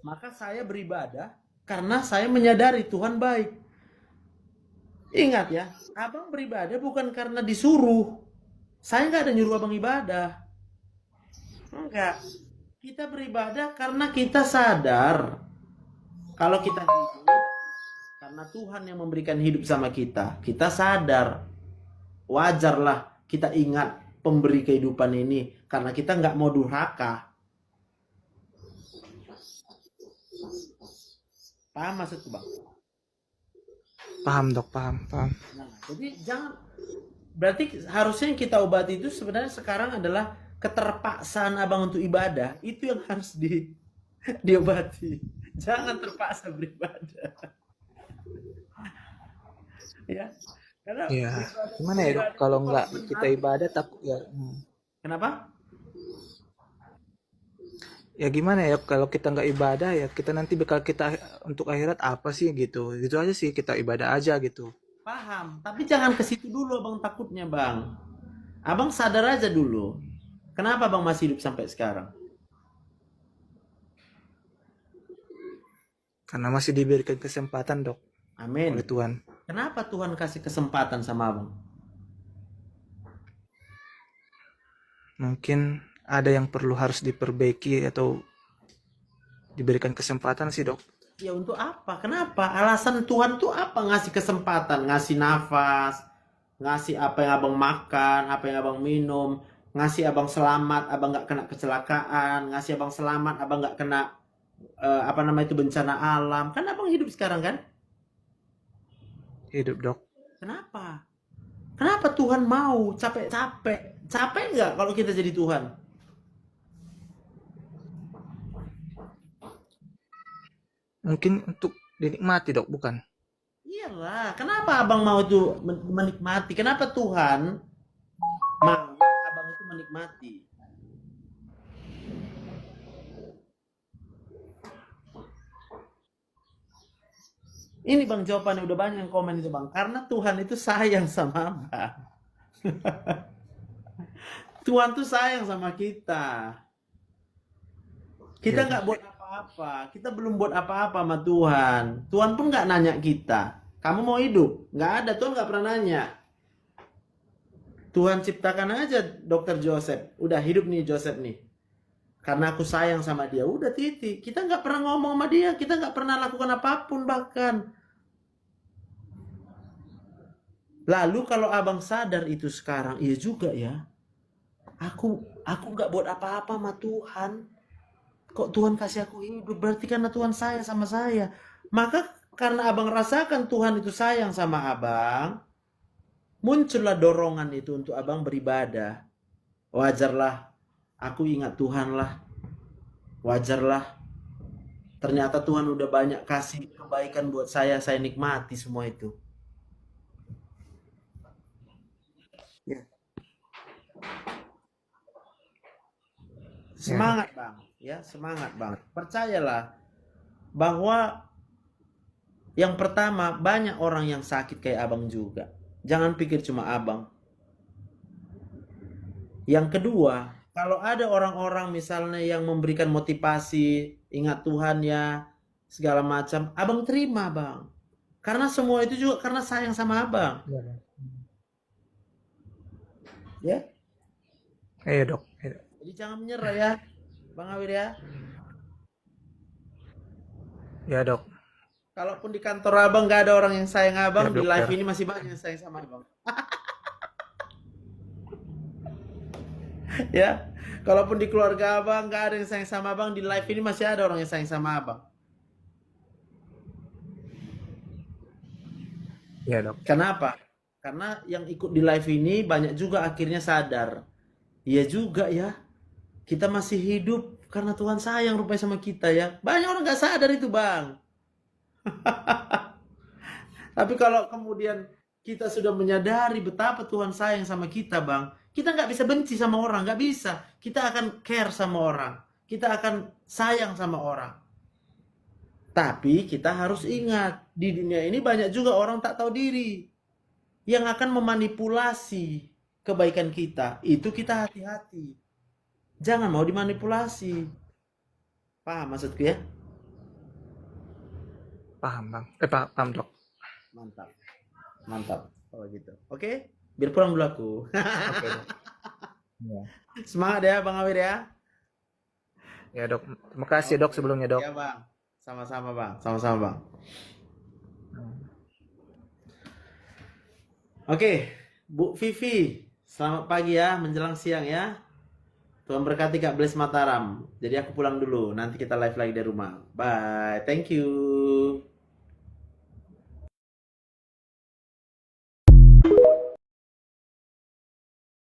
Maka saya beribadah karena saya menyadari Tuhan baik. Ingat ya, abang beribadah bukan karena disuruh. Saya nggak ada nyuruh abang ibadah. Enggak. Kita beribadah karena kita sadar kalau kita hidup karena Tuhan yang memberikan hidup sama kita. Kita sadar. Wajarlah kita ingat pemberi kehidupan ini karena kita nggak mau durhaka. Paham maksudku, Bang? Paham dok, paham. Nah, jadi jangan, berarti harusnya yang kita obati itu sebenarnya sekarang adalah keterpaksaan abang untuk ibadah, itu yang harus diobati. Jangan terpaksa beribadah. Ya. Karena Iya. beribadah, Gimana ya dok? beribadah Kalau itu nggak komitmen kita hati. ibadah takut ya. Kenapa? Ya gimana ya kalau kita nggak ibadah ya kita nanti bakal kita untuk akhirat apa sih gitu. Gitu aja sih kita ibadah aja gitu. Paham, tapi jangan ke situ dulu abang takutnya, Bang. Abang sadar aja dulu. Kenapa abang masih hidup sampai sekarang? Karena masih diberikan kesempatan dok oleh Amin. Tuhan. Kenapa Tuhan kasih kesempatan sama abang? Mungkin ada yang perlu harus diperbaiki atau diberikan kesempatan sih dok. Ya untuk apa? Kenapa? Alasan Tuhan tuh apa ngasih kesempatan, ngasih nafas, ngasih apa yang abang makan, apa yang abang minum, ngasih abang selamat, abang nggak kena kecelakaan, ngasih abang selamat, abang nggak kena apa namanya itu bencana alam. Kan abang hidup sekarang kan? Hidup dok. Kenapa? Kenapa Tuhan mau capek-capek? Capek nggak kalau kita jadi Tuhan? Mungkin untuk dinikmati dok, bukan? Iyalah, kenapa abang mau itu menikmati? Kenapa Tuhan mau abang itu menikmati? Ini bang jawabannya udah banyak yang komen itu bang. Karena Tuhan itu sayang sama abang. Tuhan tuh sayang sama kita. Kita Iya, nggak buat apa-apa. Kita belum buat apa-apa sama Tuhan. Tuhan pun nggak nanya kita. Kamu mau hidup? Nggak ada. Tuhan nggak pernah nanya. Tuhan ciptakan aja Dokter Joseph. Udah hidup nih Joseph nih. Karena aku sayang sama dia. Udah titik. Kita nggak pernah ngomong sama dia. Kita nggak pernah lakukan apapun bahkan. Lalu kalau abang sadar itu sekarang, iya juga ya. Aku nggak buat apa-apa sama Tuhan. Kok Tuhan kasih aku hidup? Berarti karena Tuhan sayang sama saya. Maka karena abang rasakan Tuhan itu sayang sama abang, muncullah dorongan itu untuk abang beribadah. Wajarlah, aku ingat Tuhan lah. Wajarlah. Ternyata Tuhan udah banyak kasih kebaikan buat saya nikmati semua itu. Ya. Semangat bang, ya semangat bang. Percayalah bahwa yang pertama banyak orang yang sakit kayak abang juga. Jangan pikir cuma abang. Yang kedua, kalau ada orang-orang misalnya yang memberikan motivasi, ingat Tuhan ya, segala macam, abang terima bang. Karena semua itu juga karena sayang sama abang. Ya. Iya dok. Jadi jangan menyerah ya, Bang Awir ya. Ya dok. Kalaupun di kantor abang nggak ada orang yang sayang abang, Ya, di dokter. live ini masih banyak yang sayang sama abang. Ya, kalaupun di keluarga abang nggak ada yang sayang sama abang, di live ini masih ada orang yang sayang sama abang. Ya dok. Kenapa? Karena yang ikut di live ini banyak juga akhirnya sadar. Iya juga ya, kita masih hidup karena Tuhan sayang rupanya sama kita ya. Banyak orang nggak sadar itu bang. Tapi kalau kemudian kita sudah menyadari betapa Tuhan sayang sama kita bang, kita nggak bisa benci sama orang, nggak bisa. Kita akan care sama orang, kita akan sayang sama orang. Tapi kita harus ingat, di dunia ini banyak juga orang tak tahu diri yang akan memanipulasi kebaikan kita. Itu kita hati-hati. Jangan mau dimanipulasi. Paham maksudku ya? Paham bang. Paham dok. Mantap. Mantap. Oh gitu. Oke? Biar pulang dulu aku. Oke dok. Ya. Semangat ya Bang Awir ya. Ya dok. Terima kasih dok sebelumnya dok. Ya Bang. Sama-sama Bang. Sama-sama Bang. Oke, Bu Vivi. Selamat pagi ya, menjelang siang ya. Tuhan berkati Kak Bless Mataram. Jadi aku pulang dulu. Nanti kita live lagi dari rumah. Bye. Thank you.